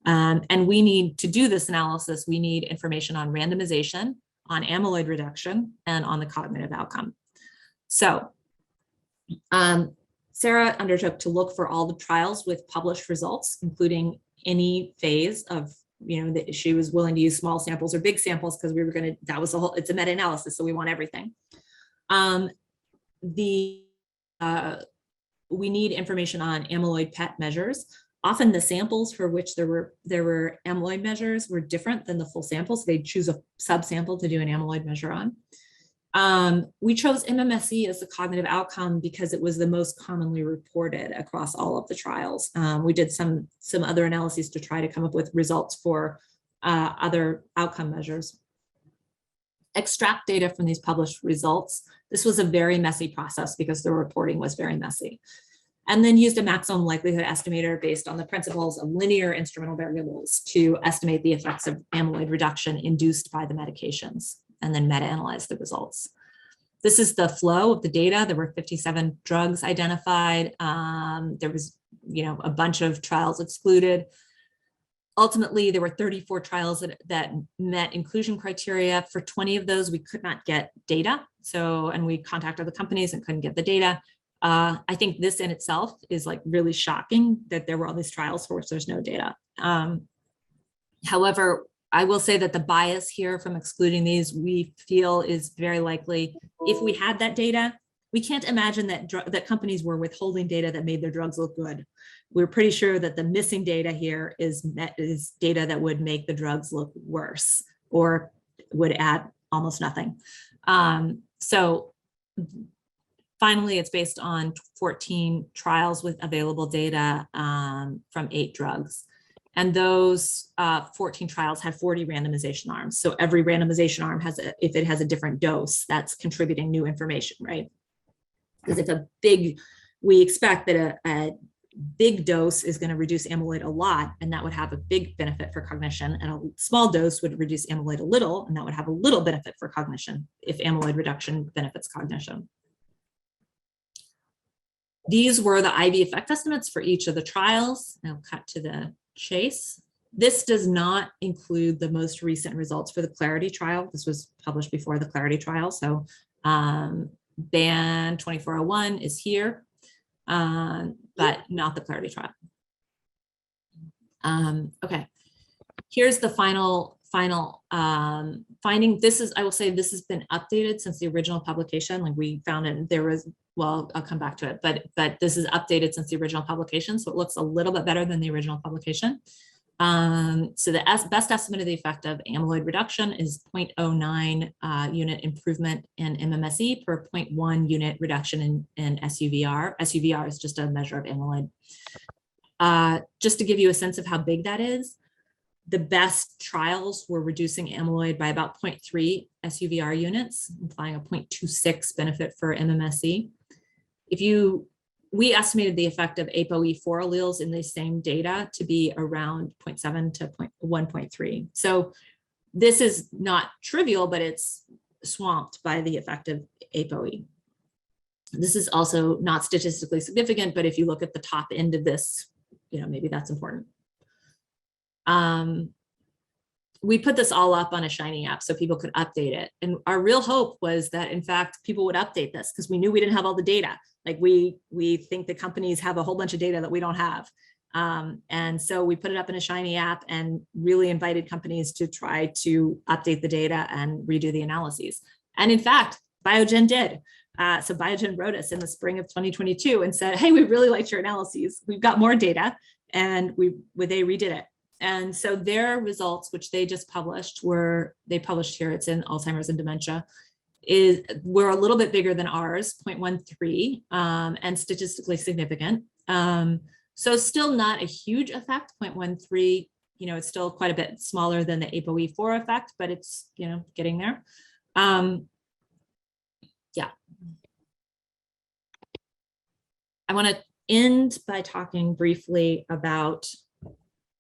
And we need to do this analysis. We need information on randomization, on amyloid reduction, and on the cognitive outcome. So Sarah undertook to look for all the trials with published results, including any phase of, that she was willing to use small samples or big samples because we were going to, that was the whole, it's a meta-analysis, so we want everything. We need information on amyloid PET measures. Often the samples for which there were amyloid measures were different than the full sample, so they'd choose a subsample to do an amyloid measure on. We chose MMSE as the cognitive outcome because it was the most commonly reported across all of the trials. We did some other analyses to try to come up with results for other outcome measures. Extract data from these published results. This was a very messy process because the reporting was very messy. And then used a maximum likelihood estimator based on the principles of linear instrumental variables to estimate the effects of amyloid reduction induced by the medications, and then meta-analyze the results. This is the flow of the data. There were 57 drugs identified. There was, a bunch of trials excluded. Ultimately, there were 34 trials that met inclusion criteria. For 20 of those, we could not get data. And we contacted the companies and couldn't get the data. I think this in itself is like really shocking that there were all these trials for which there's no data. However, I will say that the bias here from excluding these, we feel is very likely. If we had that data, we can't imagine that companies were withholding data that made their drugs look good. We're pretty sure that the missing data here is data that would make the drugs look worse or would add almost nothing. So finally, it's based on 14 trials with available data from 8 drugs. And those 14 trials had 40 randomization arms. So every randomization arm has, if it has a different dose, that's contributing new information, right? Because if we expect that a big dose is going to reduce amyloid a lot, and that would have a big benefit for cognition, and a small dose would reduce amyloid a little, and that would have a little benefit for cognition if amyloid reduction benefits cognition. These were the IV effect estimates for each of the trials. I'll cut to the chase. This does not include the most recent results for the Clarity trial. This was published before the Clarity trial. So BAN 2401 is here, but not the Clarity trial. Okay, here's the final finding. I will say this has been updated since the original publication. Like we found it, there was, well, I'll come back to it, but this is updated since the original publication. So it looks a little bit better than the original publication. So the best estimate of the effect of amyloid reduction is 0.09 unit improvement in MMSE per 0.1 unit reduction in SUVR. SUVR is just a measure of amyloid. Just to give you a sense of how big that is, the best trials were reducing amyloid by about 0.3 SUVR units, implying a 0.26 benefit for MMSE. We estimated the effect of ApoE4 alleles in the same data to be around 0.7 to 1.3. So this is not trivial, but it's swamped by the effect of ApoE. This is also not statistically significant, but if you look at the top end of this, maybe that's important. We put this all up on a Shiny app so people could update it. And our real hope was that, in fact, people would update this because we knew we didn't have all the data. Like we think the companies have a whole bunch of data that we don't have. And so we put it up in a Shiny app and really invited companies to try to update the data and redo the analyses. And in fact, Biogen did. So Biogen wrote us in the spring of 2022 and said, hey, we really liked your analyses. We've got more data, and they redid it. And so their results, which they just published, they published here, it's in Alzheimer's and Dementia, were a little bit bigger than ours, 0.13, and statistically significant. So still not a huge effect, 0.13, it's still quite a bit smaller than the ApoE4 effect, but it's, getting there. Yeah. I want to end by talking briefly about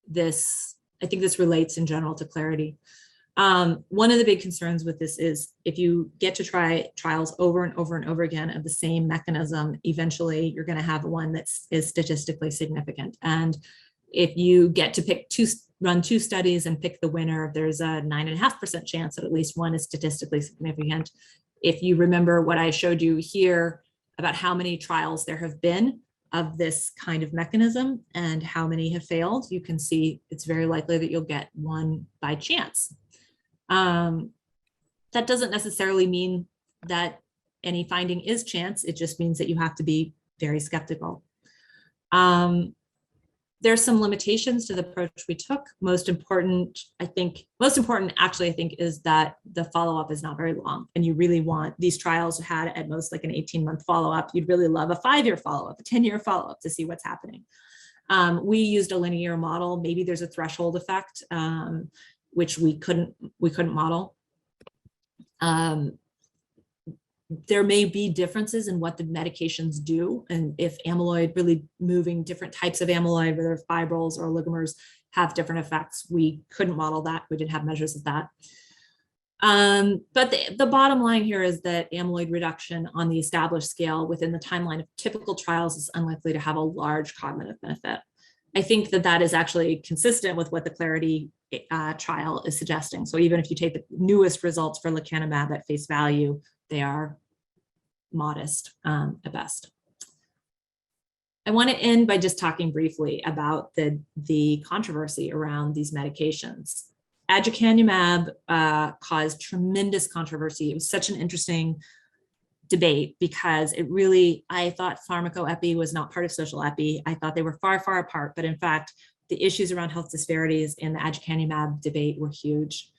this. I think this relates in general to clarity. One of the big concerns with this is if you get to try trials over and over and over again of the same mechanism, eventually you're going to have one that is statistically significant. And if you get to run two studies and pick the winner, there's a 9.5% chance that at least one is statistically significant. If you remember what I showed you here about how many trials there have been of this kind of mechanism and how many have failed, you can see it's very likely that you'll get one by chance. That doesn't necessarily mean that any finding is chance. It just means that you have to be very skeptical. There's some limitations to the approach we took. Most important, actually, I think, is that the follow-up is not very long. And you really want, these trials had at most like an 18-month follow-up. You'd really love a 5-year follow-up, a 10-year follow-up to see what's happening. We used a linear model. Maybe there's a threshold effect, which we couldn't model. There may be differences in what the medications do, and if amyloid, really moving different types of amyloid, whether fibrils or oligomers, have different effects. We couldn't model that. We didn't have measures of that. But the bottom line here is that amyloid reduction on the established scale within the timeline of typical trials is unlikely to have a large cognitive benefit. I think that is actually consistent with what the Clarity trial is suggesting. So even if you take the newest results for lecanemab at face value, they are modest at best. I want to end by just talking briefly about the controversy around these medications. Aducanumab caused tremendous controversy. It was such an interesting debate because I thought pharmacoepi was not part of social epi. I thought they were far, far apart, but in fact, the issues around health disparities in the aducanumab debate were huge.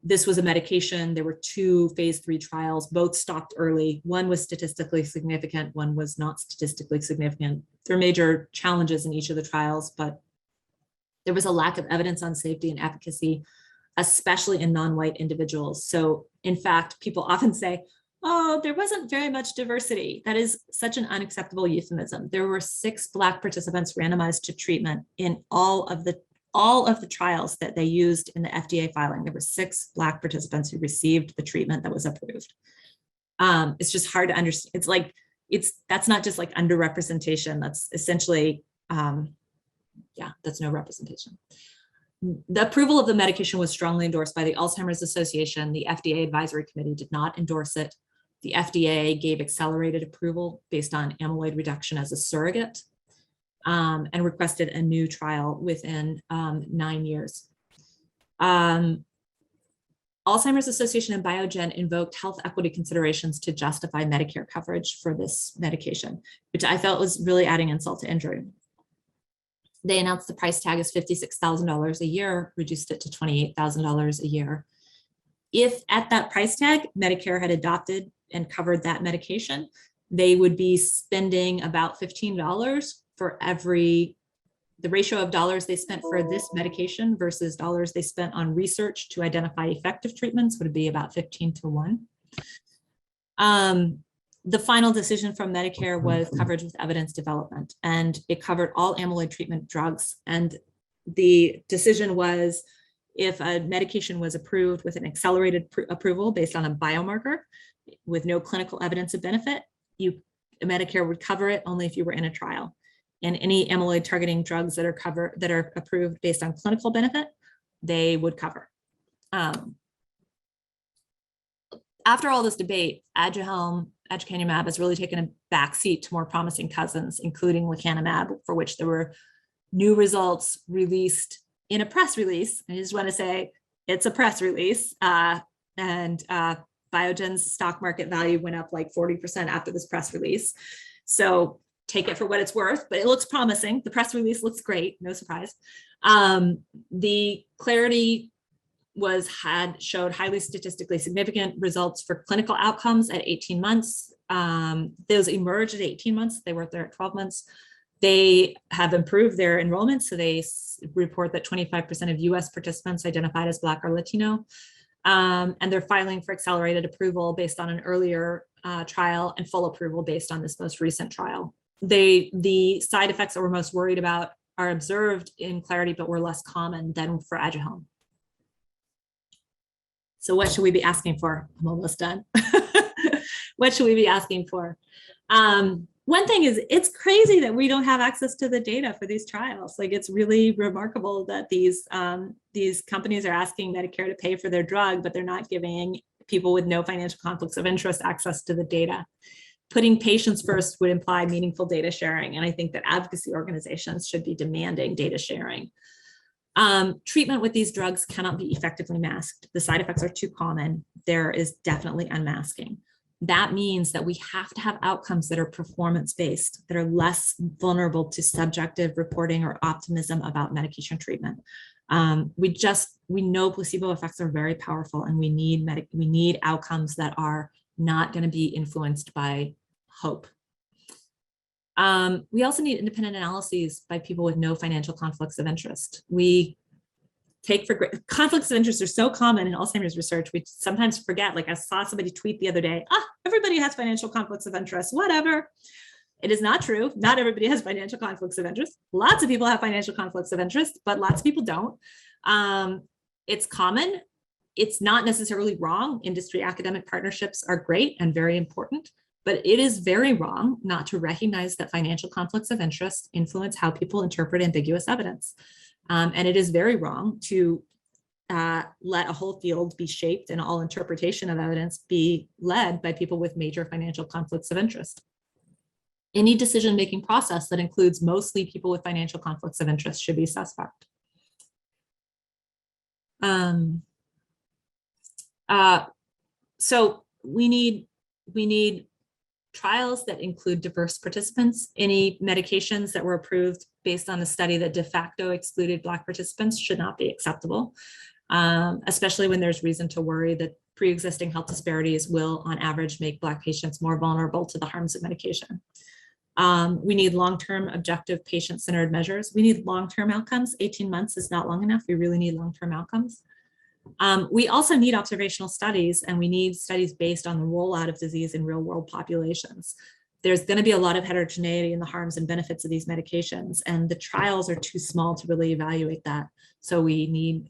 This was a medication. There were 2 phase 3 trials, both stopped early. One was statistically significant, one was not statistically significant. There were major challenges in each of the trials, but there was a lack of evidence on safety and efficacy, especially in non-white individuals. So in fact, people often say, oh, there wasn't very much diversity. That is such an unacceptable euphemism. There were 6 Black participants randomized to treatment in all of the trials that they used in the FDA filing. There were 6 Black participants who received the treatment that was approved. It's just hard to understand. That's not just like underrepresentation. That's essentially, that's no representation. The approval of the medication was strongly endorsed by the Alzheimer's Association. The FDA advisory committee did not endorse it. The FDA gave accelerated approval based on amyloid reduction as a surrogate, and requested a new trial within 9 years. Alzheimer's Association and Biogen invoked health equity considerations to justify Medicare coverage for this medication, which I felt was really adding insult to injury. They announced the price tag is $56,000 a year, reduced it to $28,000 a year. If at that price tag, Medicare had adopted and covered that medication, they would be spending about $15 for the ratio of dollars they spent for this medication versus dollars they spent on research to identify effective treatments would be about 15 to 1. The final decision from Medicare was coverage with evidence development, and it covered all amyloid treatment drugs. And the decision was if a medication was approved with an accelerated approval based on a biomarker, with no clinical evidence of benefit, Medicare would cover it only if you were in a trial. And any amyloid targeting drugs that are approved based on clinical benefit, they would cover. After all this debate, aduhelm has really taken a backseat to more promising cousins, including lecanemab, for which there were new results released in a press release. I just want to say it's a press release, and Biogen's stock market value went up like 40% after this press release. So take it for what it's worth, but it looks promising. The press release looks great, no surprise. The Clarity showed highly statistically significant results for clinical outcomes at 18 months. Those emerged at 18 months. They weren't there at 12 months. They have improved their enrollment. So they report that 25% of US participants identified as Black or Latino. And they're filing for accelerated approval based on an earlier trial and full approval based on this most recent trial. The side effects that we're most worried about are observed in Clarity, but were less common than for aduhelm. So what should we be asking for? I'm almost done. What should we be asking for? One thing is, it's crazy that we don't have access to the data for these trials. Like, it's really remarkable that these companies are asking Medicare to pay for their drug, but they're not giving people with no financial conflicts of interest access to the data. Putting patients first would imply meaningful data sharing, and I think that advocacy organizations should be demanding data sharing. Treatment with these drugs cannot be effectively masked. The side effects are too common. There is definitely unmasking. That means that we have to have outcomes that are performance-based, that are less vulnerable to subjective reporting or optimism about medication treatment. We know placebo effects are very powerful, and we need outcomes that are not going to be influenced by hope. We also need independent analyses by people with no financial conflicts of interest. We take for granted, conflicts of interest are so common in Alzheimer's research, we sometimes forget. Like, I saw somebody tweet the other day, everybody has financial conflicts of interest, whatever. It is not true. Not everybody has financial conflicts of interest. Lots of people have financial conflicts of interest, but lots of people don't. It's common. It's not necessarily wrong. Industry academic partnerships are great and very important, but it is very wrong not to recognize that financial conflicts of interest influence how people interpret ambiguous evidence. And it is very wrong to let a whole field be shaped and all interpretation of evidence be led by people with major financial conflicts of interest. Any decision-making process that includes mostly people with financial conflicts of interest should be suspect. So we need trials that include diverse participants. Any medications that were approved based on a study that de facto excluded Black participants should not be acceptable, especially when there's reason to worry that pre-existing health disparities will, on average, make Black patients more vulnerable to the harms of medication. We need long-term objective patient-centered measures. We need long-term outcomes. 18 months is not long enough. We really need long-term outcomes. We also need observational studies, and we need studies based on the rollout of disease in real-world populations. There's going to be a lot of heterogeneity in the harms and benefits of these medications, and the trials are too small to really evaluate that. So we need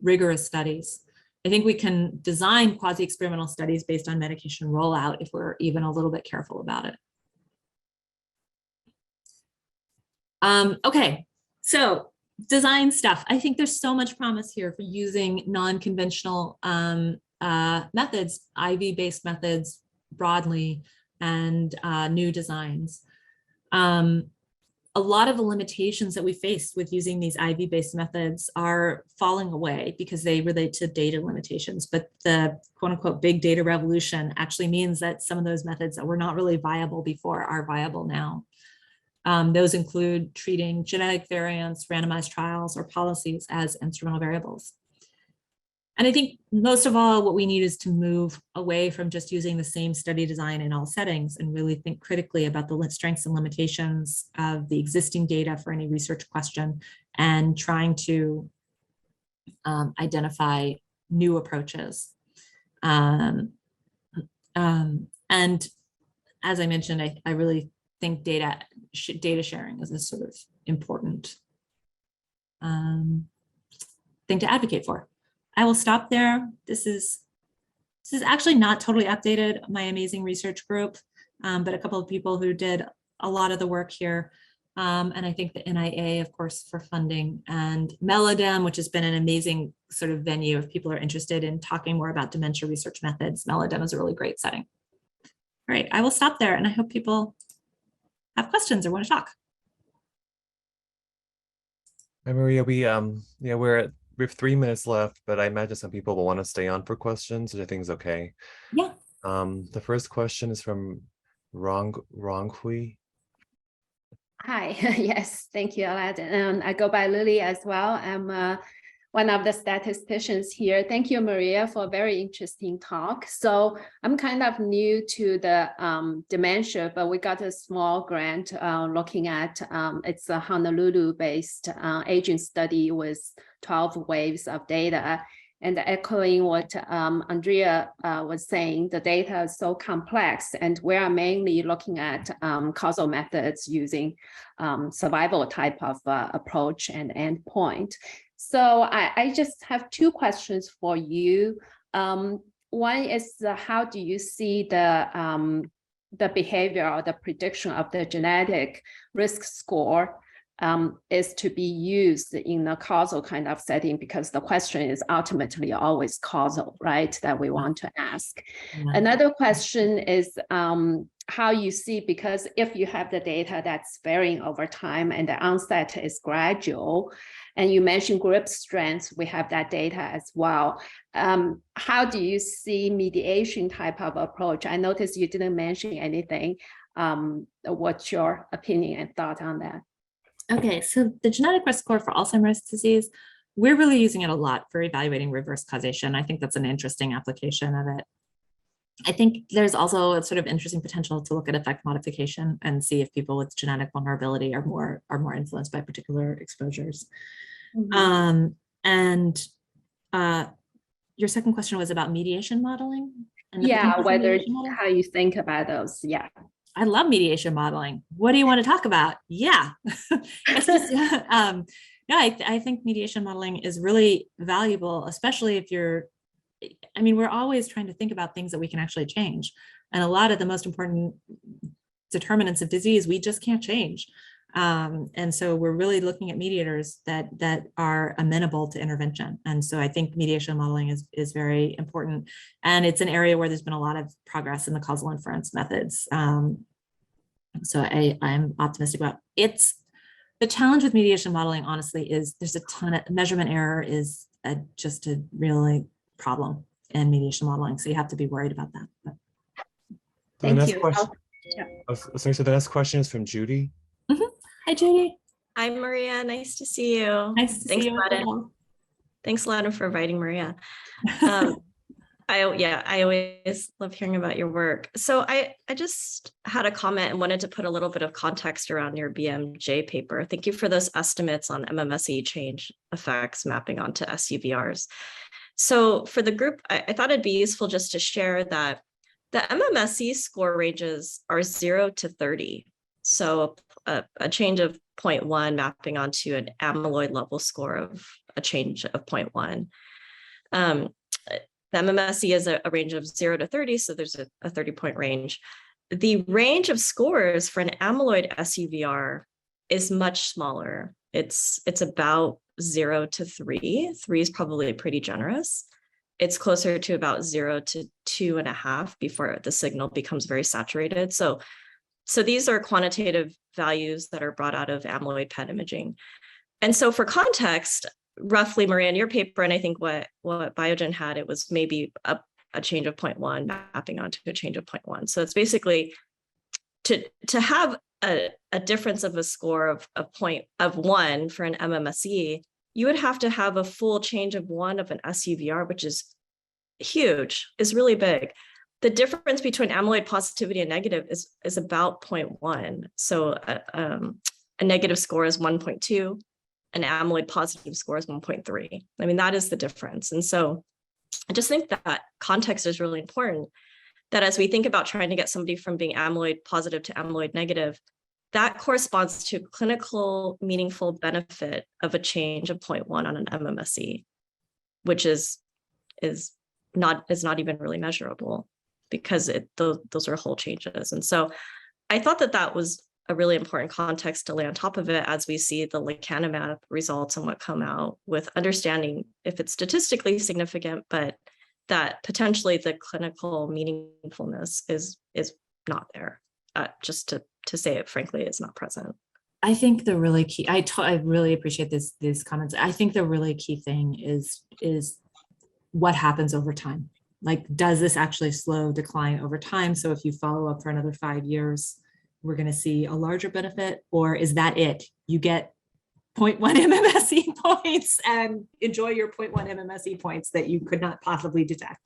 rigorous studies. I think we can design quasi-experimental studies based on medication rollout if we're even a little bit careful about it. Okay, so design stuff. I think there's so much promise here for using non-conventional methods, IV-based methods broadly, and new designs. A lot of the limitations that we face with using these IV-based methods are falling away because they relate to data limitations, but the quote-unquote big data revolution actually means that some of those methods that were not really viable before are viable now. Those include treating genetic variants, randomized trials, or policies as instrumental variables. And I think most of all, what we need is to move away from just using the same study design in all settings and really think critically about the strengths and limitations of the existing data for any research question and trying to identify new approaches. And as I mentioned, I really think data sharing is a sort of important thing to advocate for. I will stop there. This is This is actually not totally updated, my amazing research group, but a couple of people who did a lot of the work here. And I think the NIA, of course, for funding, and Melodem, which has been an amazing sort of venue if people are interested in talking more about dementia research methods. Melodem is a really great setting. All right, I will stop there, and I hope people have questions or want to talk. Hi, Maria, we have 3 minutes left, but I imagine some people will want to stay on for questions, which I think is okay. Yeah. The first question is from Ronghui. Hi, yes, thank you, Aladdin. I go by Lily as well. I'm one of the statisticians here. Thank you, Maria, for a very interesting talk. So I'm kind of new to the dementia, but we got a small grant looking at, it's a Honolulu-based aging study with 12 waves of data. And echoing what Andrea was saying, the data is so complex, and we are mainly looking at causal methods using survival type of approach and endpoint. So I just have 2 questions for you. One is how do you see the behavior or the prediction of the genetic risk score is to be used in a causal kind of setting, because the question is ultimately always causal, right, that we want to ask. Another question is how you see, because if you have the data that's varying over time and the onset is gradual, and you mentioned grip strength, we have that data as well. How do you see mediation type of approach? I noticed you didn't mention anything. What's your opinion and thought on that? Okay, so the genetic risk score for Alzheimer's disease, we're really using it a lot for evaluating reverse causation. I think that's an interesting application of it. I think there's also a sort of interesting potential to look at effect modification and see if people with genetic vulnerability are more influenced by particular exposures. Mm-hmm. Your second question was about mediation modeling? Yeah, whether how you think about those. Yeah. I love mediation modeling. What do you want to talk about? Yeah. It's just, I think mediation modeling is really valuable, especially if we're always trying to think about things that we can actually change. And a lot of the most important determinants of disease, we just can't change. And so we're really looking at mediators that are amenable to intervention. And so I think mediation modeling is very important. And it's an area where there's been a lot of progress in the causal inference methods. So I'm optimistic about it. The challenge with mediation modeling, honestly, is there's a ton of measurement error is just a really problem in mediation modeling. So you have to be worried about that. But. Thank you. Sorry, so the next question is from Judy. Mm-hmm. Hi, Judy. Hi, Maria. Nice to see you. Nice to see you. Aladdin. Thanks, Aladdin, for inviting Maria. I always love hearing about your work. So I just had a comment and wanted to put a little bit of context around your BMJ paper. Thank you for those estimates on MMSE change effects mapping onto SUVRs. So for the group, I thought it'd be useful just to share that the MMSE score ranges are 0 to 30. So a change of 0.1 mapping onto an amyloid level score of a change of 0.1. The MMSE is a range of 0 to 30, so there's a 30-point range. The range of scores for an amyloid SUVR is much smaller. It's about 0 to 3. 3 is probably pretty generous. It's closer to about 0 to 2.5 before the signal becomes very saturated. So these are quantitative values that are brought out of amyloid PET imaging. And so for context, roughly, Maria, in your paper, and I think what Biogen had, it was maybe a change of 0.1 mapping onto a change of 0.1. So it's basically to have a difference of a score of 1 for an MMSE, you would have to have a full change of 1 of an SUVR, which is huge, is really big. The difference between amyloid positivity and negative is about 0.1. So a negative score is 1.2. An amyloid positive score is 1.3. I mean, that is the difference. And so I just think that context is really important, that as we think about trying to get somebody from being amyloid positive to amyloid negative, that corresponds to clinical meaningful benefit of a change of 0.1 on an MMSE, which is not even really measurable, because those are whole changes. And so I thought that was a really important context to lay on top of it as we see the lecanemab results and what come out, with understanding if it's statistically significant, but that potentially the clinical meaningfulness is not there. Just to say it frankly, is not present. I think the really key, I really appreciate these comments. I think the really key thing is what happens over time. Like, does this actually slow decline over time? So if you follow up for another 5 years, we're going to see a larger benefit, or is that it? You get 0.1 MMSE points and enjoy your 0.1 MMSE points that you could not possibly detect.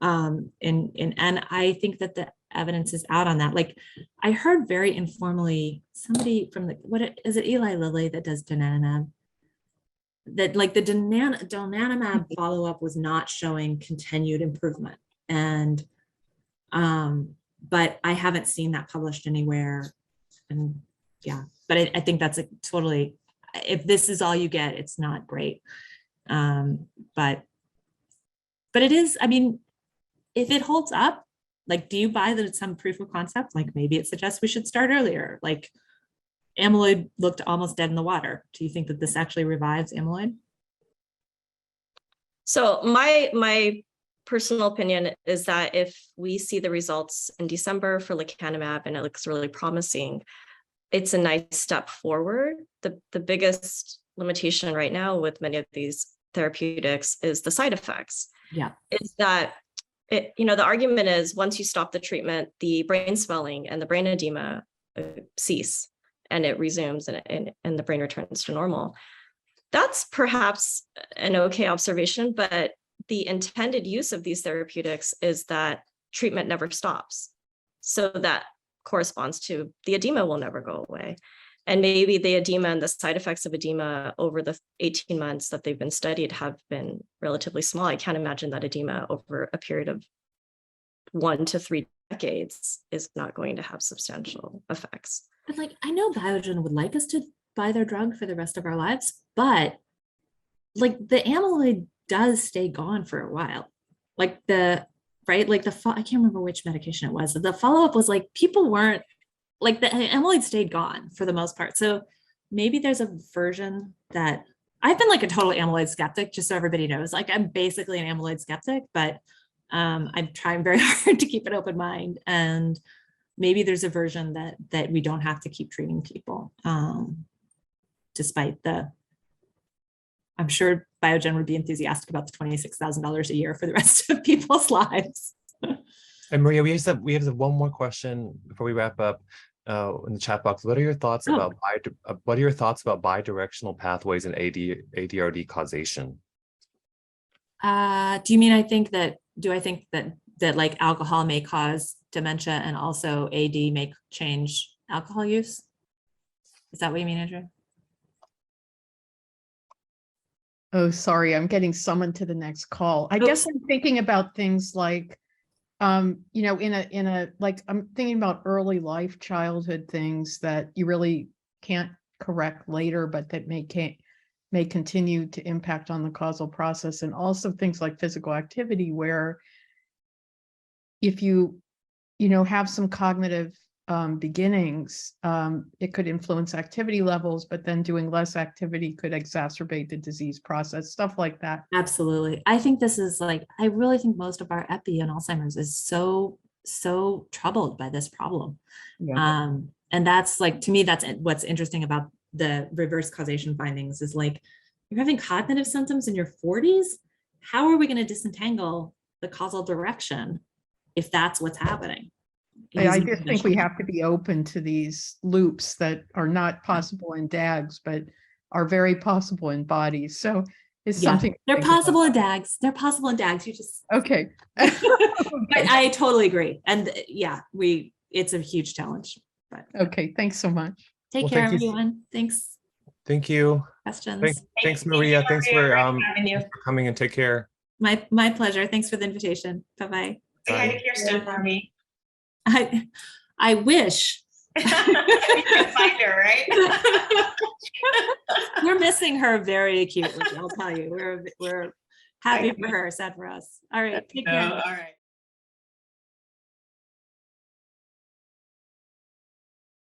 And I think that the evidence is out on that. Like, I heard very informally somebody from is it Eli Lilly that does donanemab, that like the donanemab follow-up was not showing continued improvement. And but I haven't seen that published anywhere. And yeah, but I think that's totally, if this is all you get, it's not great. But it is, I mean, if it holds up, like, do you buy that it's some proof of concept? Like, maybe it suggests we should start earlier. Like, amyloid looked almost dead in the water. Do you think that this actually revives amyloid? So my personal opinion is that if we see the results in December for lecanemab and it looks really promising, it's a nice step forward. The biggest limitation right now with many of these therapeutics is the side effects. Yeah. Is that the argument is, once you stop the treatment, the brain swelling and the brain edema cease, and it resumes, and the brain returns to normal. That's perhaps an okay observation, but the intended use of these therapeutics is that treatment never stops. So that corresponds to the edema will never go away. And maybe the edema and the side effects of edema over the 18 months that they've been studied have been relatively small. I can't imagine that edema over a period of 1 to 3 decades is not going to have substantial effects. But like, I know Biogen would like us to buy their drug for the rest of our lives, but like the amyloid does stay gone for a while. Like I can't remember which medication it was. The follow-up was like, people weren't, like, the amyloid stayed gone for the most part. So maybe there's a version that, I've been like a total amyloid skeptic, just so everybody knows. Like, I'm basically an amyloid skeptic, but I'm trying very hard to keep an open mind. And maybe there's a version that we don't have to keep treating people, despite I'm sure Biogen would be enthusiastic about the $26,000 a year for the rest of people's lives. And Maria, we have one more question before we wrap up in the chat box. What are your thoughts about bidirectional pathways in ADRD causation? Do you mean I think that like alcohol may cause dementia and also AD may change alcohol use? Is that what you mean, Andrew? Oh, sorry, I'm getting summoned to the next call. I guess I'm thinking about things like, in a like, I'm thinking about early life childhood things that you really can't correct later, but that may continue to impact on the causal process. And also things like physical activity, where if you have some cognitive beginnings, it could influence activity levels, but then doing less activity could exacerbate the disease process, stuff like that. Absolutely. I think this is like, I really think most of our epi and Alzheimer's is so troubled by this problem. Yeah. And that's like, to me, that's what's interesting about the reverse causation findings is like, you're having cognitive symptoms in your 40s. How are we going to disentangle the causal direction if that's what's happening? I just think we have to be open to these loops that are not possible in DAGs, but are very possible in bodies. So it's something. They're possible in DAGs. They're possible in DAGs. You just. Okay. I totally agree. And yeah, it's a huge challenge. But okay. Thanks so much. Take care, everyone. Thanks. Thank you. Questions. Thanks, Maria. Thanks for coming, and take care. My pleasure. Thanks for the invitation. Bye-bye. Say hi to Kirsten for me. I wish. You can find her, right? We're missing her very acutely. I'll tell you, we're Happy for her, sad for us. All right, take care. All right.